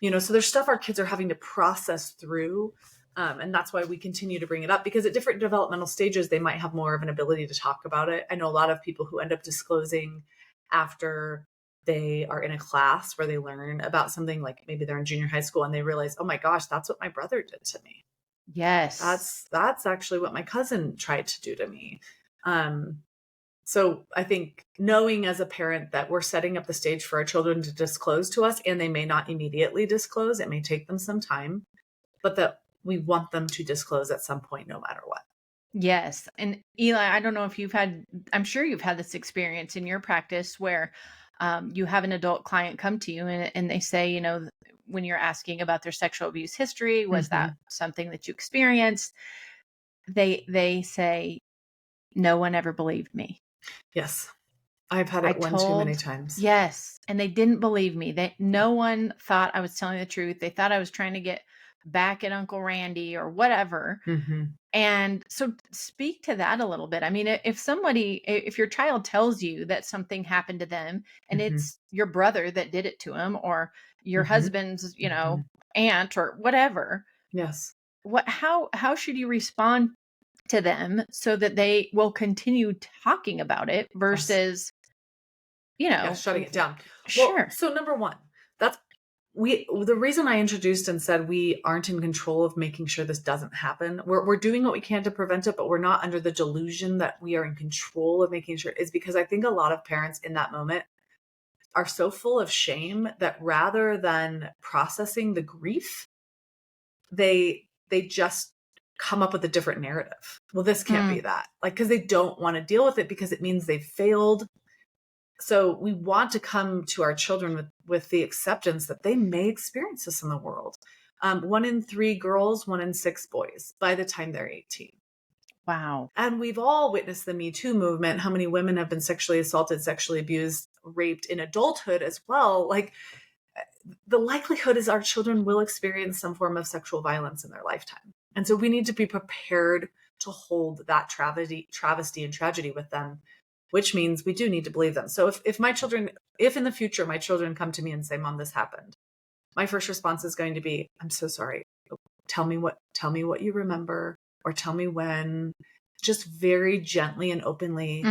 Speaker 2: so there's stuff our kids are having to process through. And that's why we continue to bring it up, because at different developmental stages, they might have more of an ability to talk about it. I know a lot of people who end up disclosing after they are in a class where they learn about something, like maybe they're in junior high school and they realize, oh my gosh, that's what my brother did to me.
Speaker 1: Yes.
Speaker 2: That's actually what my cousin tried to do to me. So I think knowing as a parent that we're setting up the stage for our children to disclose to us, and they may not immediately disclose, it may take them some time, but that we want them to disclose at some point, no matter what.
Speaker 1: Yes. And Eli, I don't know if I'm sure you've had this experience in your practice where you have an adult client come to you and they say, when you're asking about their sexual abuse history, was that something that you experienced? They say, no one ever believed me.
Speaker 2: Yes. I've had it too many times.
Speaker 1: Yes. And they didn't believe me. No one thought I was telling the truth. They thought I was trying to get back at Uncle Randy or whatever. And so speak to that a little bit. I mean, if your child tells you that something happened to them and it's your brother that did it to him, or your husband's, aunt or whatever.
Speaker 2: Yes.
Speaker 1: How should you respond to them so that they will continue talking about it versus,
Speaker 2: shutting it down?
Speaker 1: Sure.
Speaker 2: Well, so number one, the reason I introduced and said we aren't in control of making sure this doesn't happen. We're doing what we can to prevent it, but we're not under the delusion that we are in control of making sure, is because I think a lot of parents in that moment are so full of shame that rather than processing the grief, they just come up with a different narrative. Well, this can't be that. Because they don't want to deal with it because it means they've failed. So we want to come to our children with the acceptance that they may experience this in the world. 1 in 3 girls, 1 in 6 boys by the time they're 18.
Speaker 1: Wow.
Speaker 2: And we've all witnessed the Me Too movement. How many women have been sexually assaulted, sexually abused, raped in adulthood as well? Like, the likelihood is our children will experience some form of sexual violence in their lifetime. And so we need to be prepared to hold that travesty and tragedy with them, which means we do need to believe them. So if in the future my children come to me and say, Mom, this happened, my first response is going to be, I'm so sorry. Tell me what you remember, or tell me when. Just very gently and openly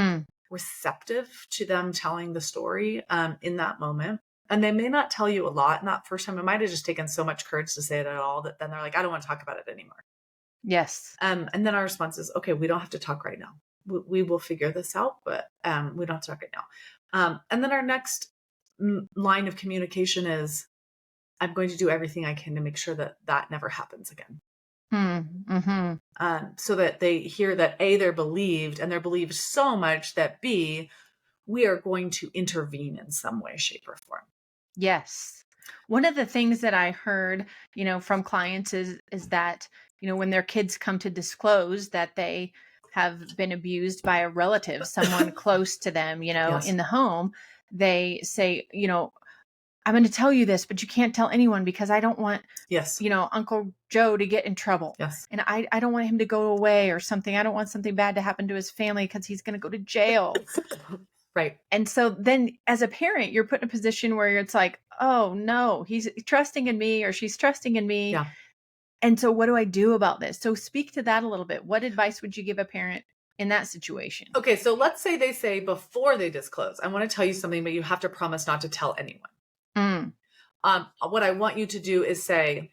Speaker 2: receptive to them telling the story in that moment. And they may not tell you a lot in that first time. It might have just taken so much courage to say it at all that then they're like, I don't want to talk about it anymore.
Speaker 1: Yes.
Speaker 2: And then our response is, okay, we don't have to talk right now. We will figure this out, but we don't have to talk right now. And then our next line of communication is, I'm going to do everything I can to make sure that never happens again. So that they hear that A, they're believed, and they're believed so much that B, we are going to intervene in some way, shape, or form.
Speaker 1: Yes. One of the things that I heard, from clients is that, when their kids come to disclose that they have been abused by a relative, someone close to them,
Speaker 2: Yes.
Speaker 1: in the home, they say, I'm going to tell you this, but you can't tell anyone because I don't want, Uncle Joe to get in trouble.
Speaker 2: Yes.
Speaker 1: And I don't want him to go away or something. I don't want something bad to happen to his family because he's going to go to jail.
Speaker 2: Right.
Speaker 1: And so then as a parent, you're put in a position where it's like, oh no, he's trusting in me or she's trusting in me.
Speaker 2: Yeah.
Speaker 1: And so what do I do about this? So speak to that a little bit. What advice would you give a parent in that situation?
Speaker 2: Okay. So let's say they say before they disclose, I want to tell you something, but you have to promise not to tell anyone. What I want you to do is say,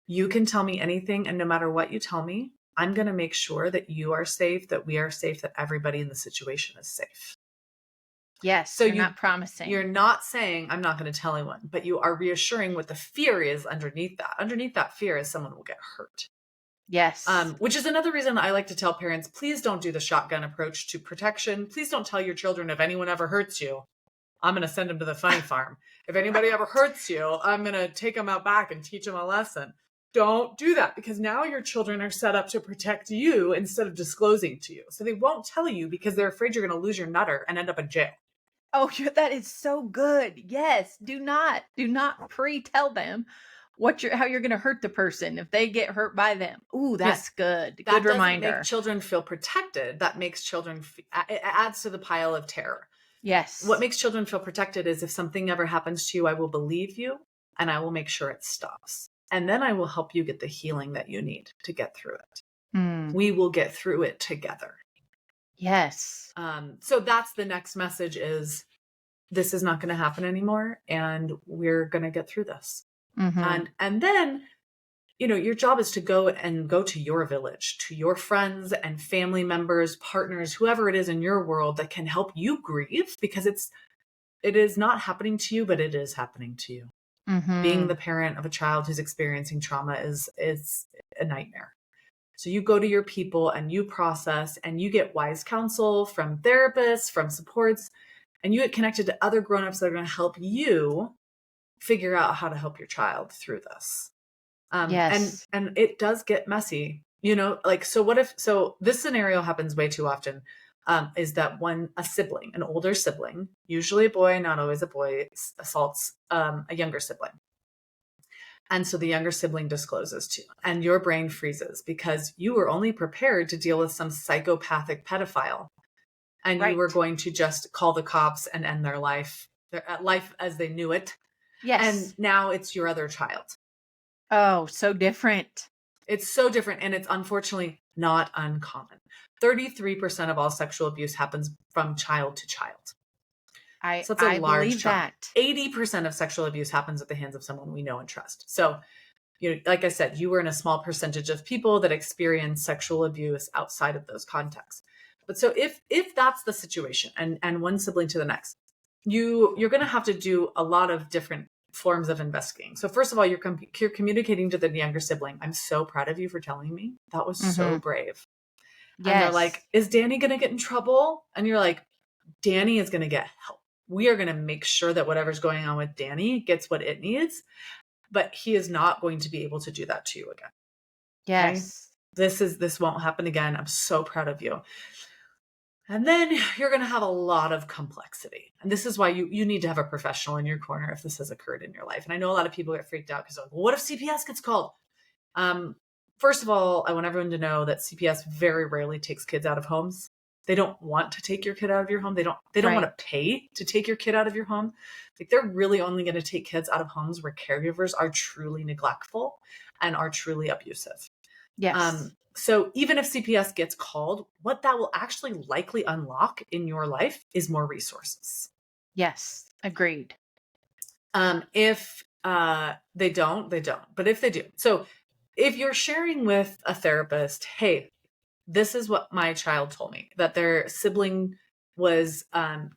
Speaker 2: you can tell me anything, and no matter what you tell me, I'm going to make sure that you are safe, that we are safe, that everybody in the situation is safe.
Speaker 1: Yes,
Speaker 2: So
Speaker 1: you're not promising.
Speaker 2: you're not saying, I'm not going to tell anyone, but you are reassuring what the fear is underneath that. Underneath that fear is someone will get hurt.
Speaker 1: Yes.
Speaker 2: Which is another reason I like to tell parents, please don't do the shotgun approach to protection. Please don't tell your children, if anyone ever hurts you, I'm going to send them to the funny farm. If anybody ever hurts you, I'm going to take them out back and teach them a lesson. Don't do that, because now your children are set up to protect you instead of disclosing to you. So they won't tell you because they're afraid you're going to lose your nutter and end up in jail.
Speaker 1: Oh, that is so good. Yes. Do not pre-tell them how you're going to hurt the person if they get hurt by them. Ooh, that's good. Good reminder.
Speaker 2: That makes children feel protected. That makes children, it adds to the pile of terror.
Speaker 1: Yes.
Speaker 2: What makes children feel protected is, if something ever happens to you, I will believe you and I will make sure it stops. And then I will help you get the healing that you need to get through it. We will get through it together.
Speaker 1: Yes.
Speaker 2: So that's the next message is, this is not going to happen anymore, and we're going to get through this. And then, your job is to go to your village, to your friends and family members, partners, whoever it is in your world that can help you grieve, because it is not happening to you, but it is happening to you. Being the parent of a child who's experiencing trauma is a nightmare. So you go to your people and you process, and you get wise counsel from therapists, from supports, and you get connected to other grownups that are going to help you figure out how to help your child through this.
Speaker 1: Yes.
Speaker 2: And it does get messy, so this scenario happens way too often, is that a sibling, an older sibling, usually a boy, not always a boy, assaults a younger sibling. And so the younger sibling discloses to you, and your brain freezes because you were only prepared to deal with some psychopathic pedophile. And you were going to just call the cops and end their life as they knew it.
Speaker 1: Yes.
Speaker 2: And now it's your other child.
Speaker 1: Oh, so different.
Speaker 2: It's so different. And it's unfortunately not uncommon. 33% of all sexual abuse happens from child to child. So it's a large chunk. 80% of sexual abuse happens at the hands of someone we know and trust. So, like I said, you were in a small percentage of people that experience sexual abuse outside of those contexts. But so if that's the situation, and one sibling to the next, you're going to have to do a lot of different forms of investigating. So first of all, you're communicating to the younger sibling. I'm so proud of you for telling me. That was so brave. Yes. And they're like, is Danny going to get in trouble? And you're like, Danny is going to get help. We are going to make sure that whatever's going on with Danny gets what it needs, but he is not going to be able to do that to you again.
Speaker 1: Yes.
Speaker 2: Okay? This won't happen again. I'm so proud of you. And then you're going to have a lot of complexity. And this is why you need to have a professional in your corner if this has occurred in your life. And I know a lot of people get freaked out because they're like, well, what if CPS gets called? First of all, I want everyone to know that CPS very rarely takes kids out of homes. They don't want to take your kid out of your home. They don't want to pay to take your kid out of your home. Like, they're really only going to take kids out of homes where caregivers are truly neglectful and are truly abusive.
Speaker 1: Yes.
Speaker 2: So even if CPS gets called, what that will actually likely unlock in your life is more resources.
Speaker 1: Yes. Agreed.
Speaker 2: If they don't. But if they do. So if you're sharing with a therapist, hey, this is what my child told me, that their sibling was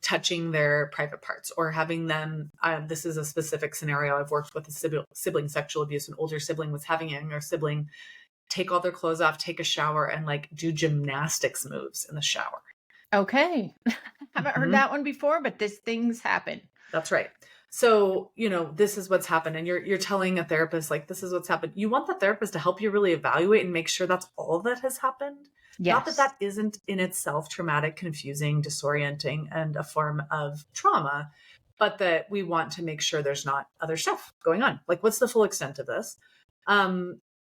Speaker 2: touching their private parts or having them, this is a specific scenario. I've worked with a sibling sexual abuse. An older sibling was having a younger sibling take all their clothes off, take a shower, and do gymnastics moves in the shower.
Speaker 1: Okay. Haven't heard that one before, but things happen.
Speaker 2: That's right. So, this is what's happened. And you're telling a therapist, this is what's happened. You want the therapist to help you really evaluate and make sure that's all that has happened. Yes. Not that isn't in itself traumatic, confusing, disorienting, and a form of trauma, but that we want to make sure there's not other stuff going on. What's the full extent of this?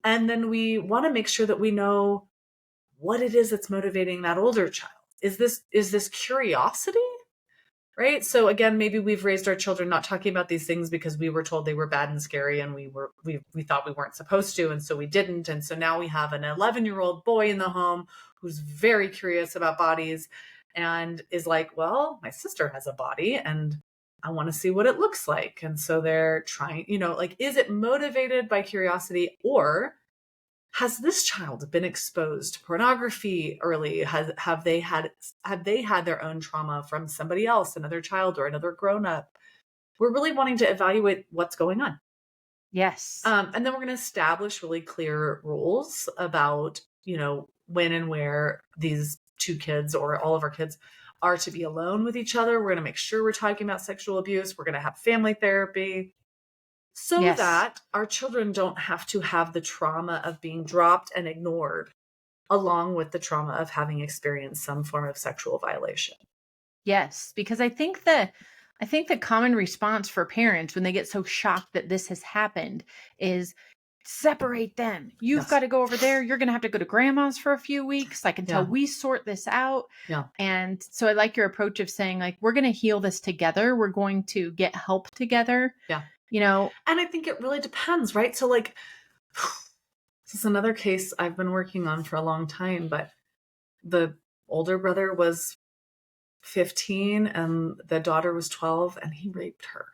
Speaker 2: And then we want to make sure that we know what it is that's motivating that older child. Is this curiosity? Right? So again, maybe we've raised our children not talking about these things because we were told they were bad and scary, and we thought we weren't supposed to, and so we didn't. And so now we have an 11-year-old boy in the home who's very curious about bodies and is like, well, my sister has a body, and I want to see what it looks like. And so they're trying, like, is it motivated by curiosity, or has this child been exposed to pornography early? Have they had their own trauma from somebody else, another child or another grown up? We're really wanting to evaluate what's going on.
Speaker 1: Yes.
Speaker 2: And then we're going to establish really clear rules about, when and where these two kids or all of our kids are to be alone with each other. We're going to make sure we're talking about sexual abuse. We're going to have family therapy so
Speaker 1: Yes.
Speaker 2: that our children don't have to have the trauma of being dropped and ignored, along with the trauma of having experienced some form of sexual violation.
Speaker 1: Yes, because I think the common response for parents when they get so shocked that this has happened is separate them. You've
Speaker 2: Yes.
Speaker 1: got to go over there. You're going to have to go to grandma's for a few weeks, like until
Speaker 2: Yeah.
Speaker 1: we sort this out.
Speaker 2: Yeah.
Speaker 1: And so I like your approach of saying, like, we're going to heal this together. We're going to get help together.
Speaker 2: Yeah.
Speaker 1: And
Speaker 2: I think it really depends, right? So, like, this is another case I've been working on for a long time, but the older brother was 15 and the daughter was 12, and he raped her.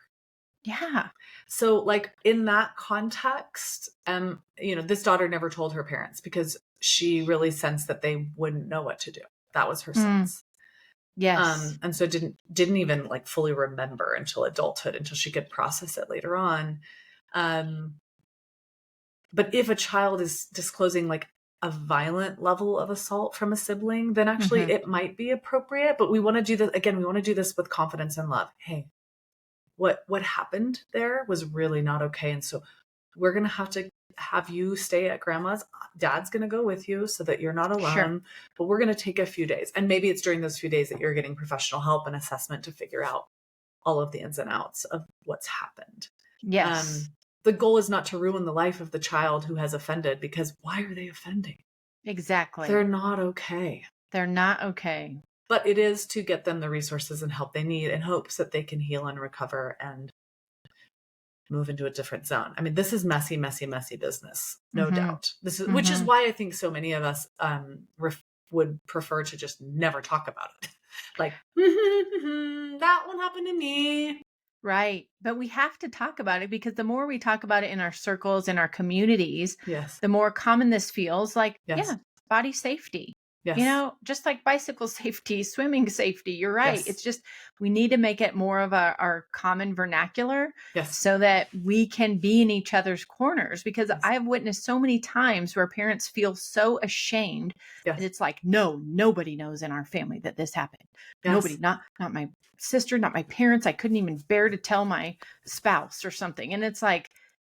Speaker 1: Yeah.
Speaker 2: So, like, in that context, this daughter never told her parents because she really sensed that they wouldn't know what to do. That was her sense.
Speaker 1: Yes.
Speaker 2: And so didn't even like fully remember until adulthood, until she could process it later on. But if a child is disclosing like a violent level of assault from a sibling, then actually it might be appropriate. But we want to do this again. We want to do this with confidence and love. Hey, what happened there was really not okay. And so we're going to have you stay at grandma's. Dad's going to go with you so that you're not alone,
Speaker 1: Sure.
Speaker 2: but we're going to take a few days. And maybe it's during those few days that you're getting professional help and assessment to figure out all of the ins and outs of what's happened.
Speaker 1: Yes.
Speaker 2: The goal is not to ruin the life of the child who has offended, because why are they offending?
Speaker 1: Exactly.
Speaker 2: They're not okay.
Speaker 1: They're not okay.
Speaker 2: But it is to get them the resources and help they need in hopes that they can heal and recover and move into a different zone. I mean, this is messy, messy, messy business, no doubt. This is, which is why I think so many of us would prefer to just never talk about it. Like, that one happened to me.
Speaker 1: Right. But we have to talk about it, because the more we talk about it in our circles, in our communities,
Speaker 2: Yes.
Speaker 1: the more common this feels. Like,
Speaker 2: Yes.
Speaker 1: yeah, body safety.
Speaker 2: Yes.
Speaker 1: Just like bicycle safety, swimming safety. You're right.
Speaker 2: Yes.
Speaker 1: It's just, we need to make it more of our common vernacular.
Speaker 2: Yes.
Speaker 1: So that we can be in each other's corners, because
Speaker 2: Yes.
Speaker 1: I've witnessed so many times where parents feel so ashamed.
Speaker 2: Yes.
Speaker 1: And it's like, no, nobody knows in our family that this happened.
Speaker 2: Yes.
Speaker 1: Nobody, not my sister, not my parents. I couldn't even bear to tell my spouse or something. And it's like,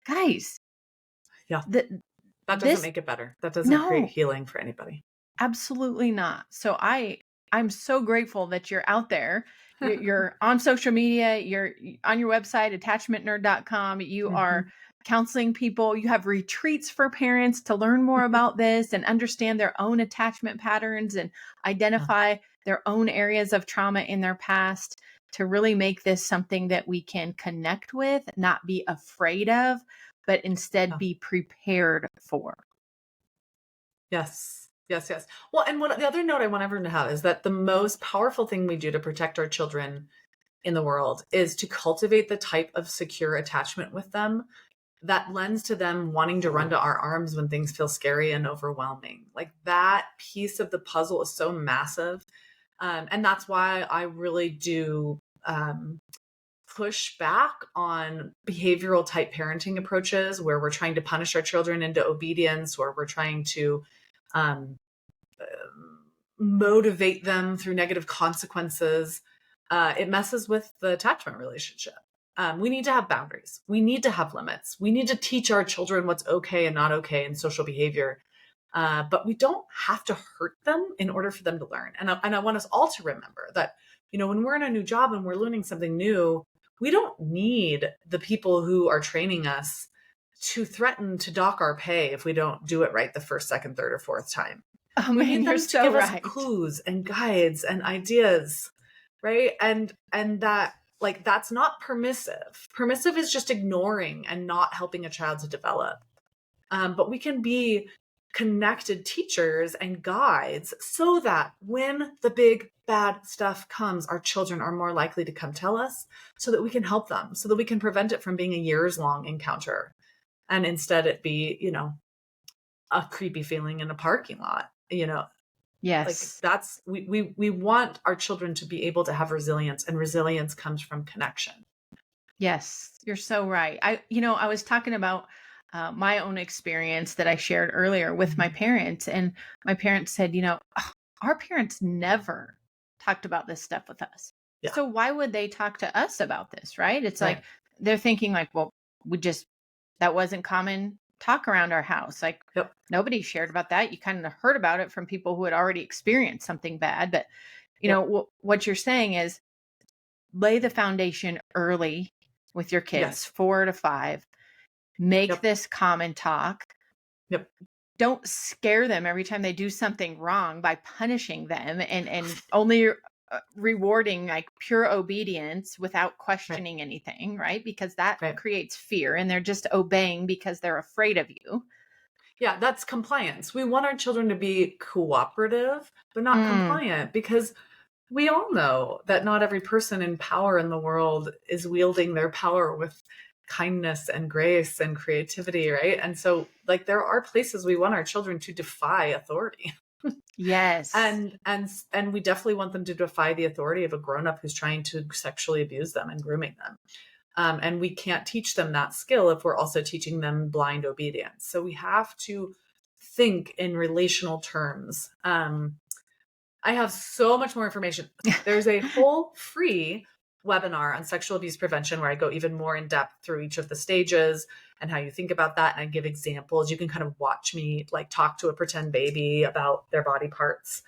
Speaker 1: guys,
Speaker 2: yeah, that doesn't make it better. That doesn't create healing for anybody.
Speaker 1: Absolutely not. So I'm so grateful that you're out there. You're on social media, you're on your website, attachmentnerd.com. You are counseling people. You have retreats for parents to learn more about this and understand their own attachment patterns and identify their own areas of trauma in their past, to really make this something that we can connect with, not be afraid of, but instead be prepared for.
Speaker 2: Yes. Yes, yes. Well, and the other note I want everyone to have is that the most powerful thing we do to protect our children in the world is to cultivate the type of secure attachment with them that lends to them wanting to run to our arms when things feel scary and overwhelming. Like, that piece of the puzzle is so massive. And that's why I really do push back on behavioral type parenting approaches where we're trying to punish our children into obedience, or we're trying to motivate them through negative consequences. It messes with the attachment relationship. We need to have boundaries. We need to have limits. We need to teach our children what's okay and not okay in social behavior. But we don't have to hurt them in order for them to learn. And I want us all to remember that, when we're in a new job and we're learning something new, we don't need the people who are training us to threaten to dock our pay if we don't do it right the first, second, third, or fourth time.
Speaker 1: Oh,
Speaker 2: we
Speaker 1: man,
Speaker 2: need them
Speaker 1: you're
Speaker 2: to
Speaker 1: so
Speaker 2: give
Speaker 1: right.
Speaker 2: us clues and guides and ideas, right? And that, like, that's not permissive. Permissive is just ignoring and not helping a child to develop. But we can be connected teachers and guides so that when the big bad stuff comes, our children are more likely to come tell us so that we can help them, so that we can prevent it from being a years long encounter. And instead it be, a creepy feeling in a parking lot, like
Speaker 1: Yes.
Speaker 2: that's, we want our children to be able to have resilience, and resilience comes from connection.
Speaker 1: Yes, you're so right. I was talking about my own experience that I shared earlier with my parents, and my parents said, "Ugh, our parents never talked about this stuff with us.
Speaker 2: Yeah.
Speaker 1: So why would they talk to us about this?" Right? It's
Speaker 2: Right.
Speaker 1: like they're thinking like, well, that wasn't common talk around our house. Like
Speaker 2: Yep.
Speaker 1: nobody shared about that. You kind of heard about it from people who had already experienced something bad. But,
Speaker 2: Yep.
Speaker 1: what you're saying is lay the foundation early with your kids,
Speaker 2: Yes.
Speaker 1: 4 to 5. Make
Speaker 2: Yep.
Speaker 1: this common talk.
Speaker 2: Yep.
Speaker 1: Don't scare them every time they do something wrong by punishing them and only rewarding like pure obedience without questioning anything, right? Because that
Speaker 2: Right.
Speaker 1: creates fear and they're just obeying because they're afraid of you.
Speaker 2: Yeah, that's compliance. We want our children to be cooperative, but not compliant, because we all know that not every person in power in the world is wielding their power with kindness and grace and creativity, right? And so, like, there are places we want our children to defy authority.
Speaker 1: Yes.
Speaker 2: And we definitely want them to defy the authority of a grown-up who's trying to sexually abuse them and grooming them. And we can't teach them that skill if we're also teaching them blind obedience. So we have to think in relational terms. I have so much more information. There's a whole free webinar on sexual abuse prevention where I go even more in depth through each of the stages and how you think about that. And I give examples. You can kind of watch me like talk to a pretend baby about their body parts,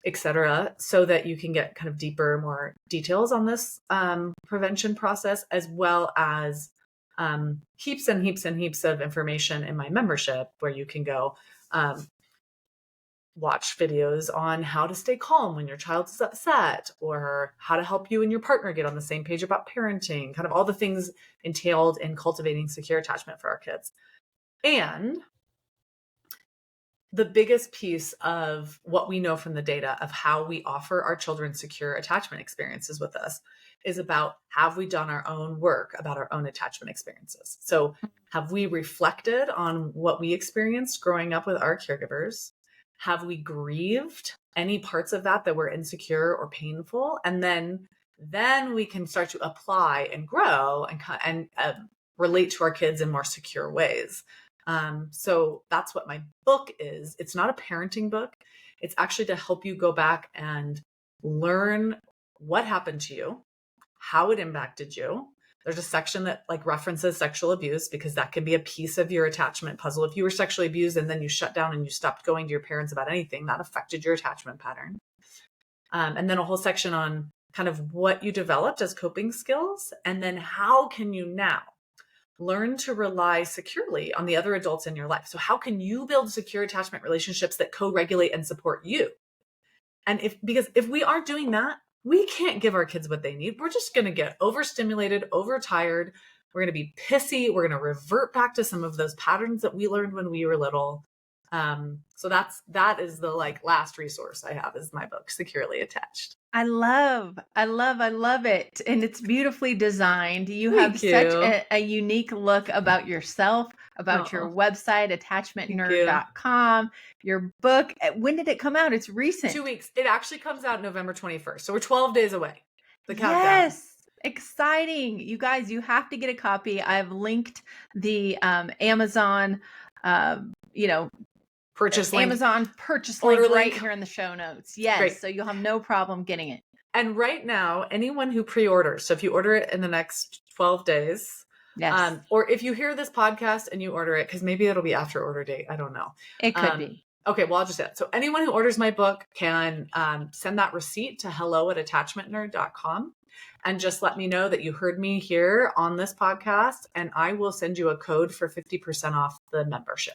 Speaker 2: etc., so that you can get kind of deeper, more details on this prevention process, as well as heaps and heaps and heaps of information in my membership where you can go watch videos on how to stay calm when your child is upset, or how to help you and your partner get on the same page about parenting, kind of all the things entailed in cultivating secure attachment for our kids. And the biggest piece of what we know from the data of how we offer our children secure attachment experiences with us is about, have we done our own work about our own attachment experiences? So have we reflected on what we experienced growing up with our caregivers? Have we grieved any parts of that were insecure or painful? And then we can start to apply and grow and relate to our kids in more secure ways. So that's what my book is. It's not a parenting book. It's actually to help you go back and learn what happened to you, how it impacted you. There's a section that like references sexual abuse, because that can be a piece of your attachment puzzle. If you were sexually abused and then you shut down and you stopped going to your parents about anything, that affected your attachment pattern. And then a whole section on kind of what you developed as coping skills, and then how can you now learn to rely securely on the other adults in your life. So how can you build secure attachment relationships that co-regulate and support you? And because if we aren't doing that, we can't give our kids what they need. We're just going to get overstimulated, overtired. We're going to be pissy. We're going to revert back to some of those patterns that we learned when we were little. So that is the like last resource I have, is my book, Securely Attached.
Speaker 1: I love it. And it's beautifully designed. You have such a unique look about yourself, about your website, attachmentnerd.com, your book. When did it come out? It's recent.
Speaker 2: 2 weeks. It actually comes out November 21st. So we're 12 days away. The countdown.
Speaker 1: Yes. Exciting. You guys, you have to get a copy. I've linked the Amazon,
Speaker 2: purchase link.
Speaker 1: Amazon purchase link right here in the show notes. Yes. Great. So you'll have no problem getting it.
Speaker 2: And right now, anyone who pre-orders, so if you order it in the next 12 days,
Speaker 1: yes.
Speaker 2: Or if you hear this podcast and you order it, because maybe it'll be after order date. I don't know.
Speaker 1: It could be.
Speaker 2: Okay, well, I'll just say it. So anyone who orders my book can send that receipt to hello@attachmentnerd.com and just let me know that you heard me here on this podcast, and I will send you a code for 50% off the membership.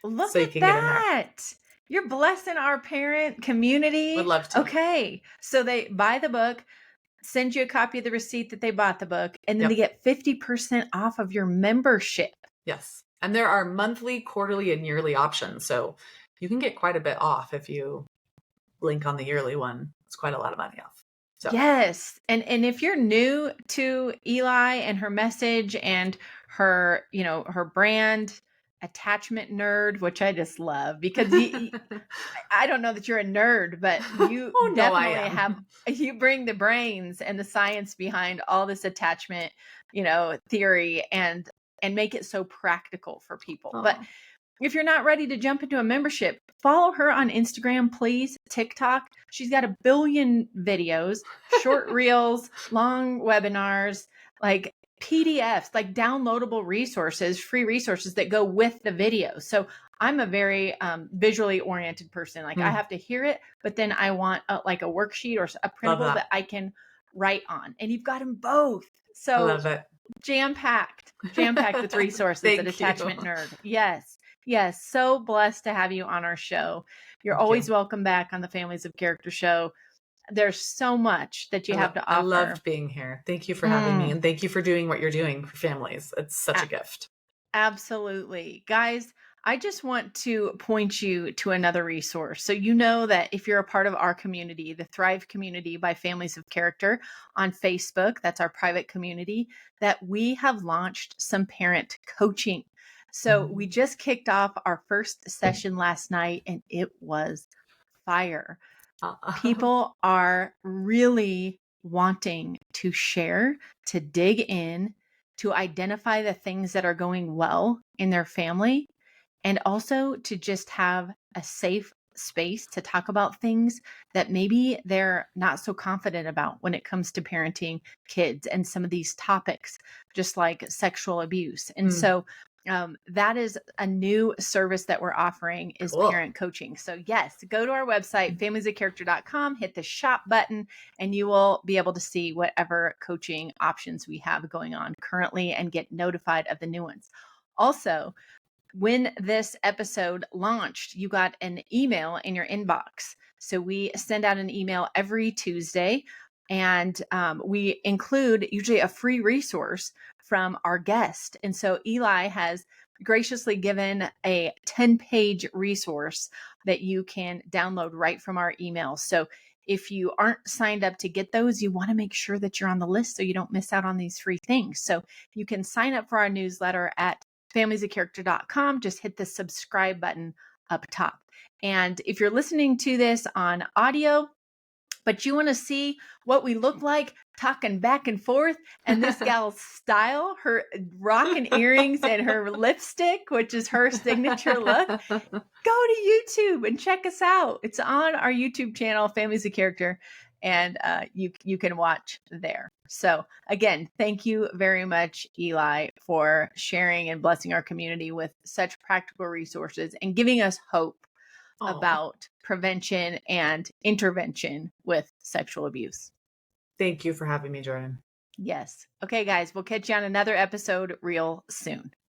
Speaker 1: Look at that. You're blessing our parent community.
Speaker 2: Would love to.
Speaker 1: Okay. So they buy the book, send you a copy of the receipt that they bought the book, and then they get 50% off of your membership.
Speaker 2: Yes. And there are monthly, quarterly, and yearly options. So you can get quite a bit off if you link on the yearly one. It's quite a lot of money off. So
Speaker 1: Yes. And if you're new to Eli and her message and her, her brand, attachment nerd, which I just love because I don't know that you're a nerd, but you
Speaker 2: oh no, I
Speaker 1: definitely
Speaker 2: am.
Speaker 1: you bring the brains and the science behind all this attachment, theory and make it so practical for people.
Speaker 2: Oh.
Speaker 1: But if you're not ready to jump into a membership, follow her on Instagram, please. TikTok. She's got 1 billion videos, short reels, long webinars, like PDFs, like downloadable resources, free resources that go with the video. So I'm a very visually oriented person. Like I have to hear it, but then I want like a worksheet or a printable that I can write on. And you've got them both. So
Speaker 2: I love it.
Speaker 1: Jam-packed with resources at Attachment Nerd. Yes. Yes. So blessed to have you on our show. You're always welcome back on the Families of Character show. There's so much that you have to offer.
Speaker 2: I loved being here. Thank you for having me. And thank you for doing what you're doing for families. It's such a gift.
Speaker 1: Absolutely. Guys, I just want to point you to another resource. So you know that if you're a part of our community, the Thrive Community by Families of Character on Facebook, that's our private community, that we have launched some parent coaching. So we just kicked off our first session last night and it was fire. People are really wanting to share, to dig in, to identify the things that are going well in their family, and also to just have a safe space to talk about things that maybe they're not so confident about when it comes to parenting kids and some of these topics, just like sexual abuse. And so that is a new service that we're offering is parent coaching. So yes, go to our website, familiesofcharacter.com, hit the shop button, and you will be able to see whatever coaching options we have going on currently and get notified of the new ones. Also, when this episode launched, you got an email in your inbox. So we send out an email every Tuesday, and we include usually a free resource from our guest. And so Eli has graciously given a 10-page resource that you can download right from our email. So if you aren't signed up to get those, you want to make sure that you're on the list so you don't miss out on these free things. So you can sign up for our newsletter at familiesofcharacter.com. Just hit the subscribe button up top. And if you're listening to this on audio, but you want to see what we look like talking back and forth and this gal's style, her rockin' earrings and her lipstick, which is her signature look, go to YouTube and check us out. It's on our YouTube channel, Families of Character, and you can watch there. So again, thank you very much, Eli, for sharing and blessing our community with such practical resources and giving us hope about prevention and intervention with sexual abuse.
Speaker 2: Thank you for having me, Jordan.
Speaker 1: Yes. Okay, guys, we'll catch you on another episode real soon.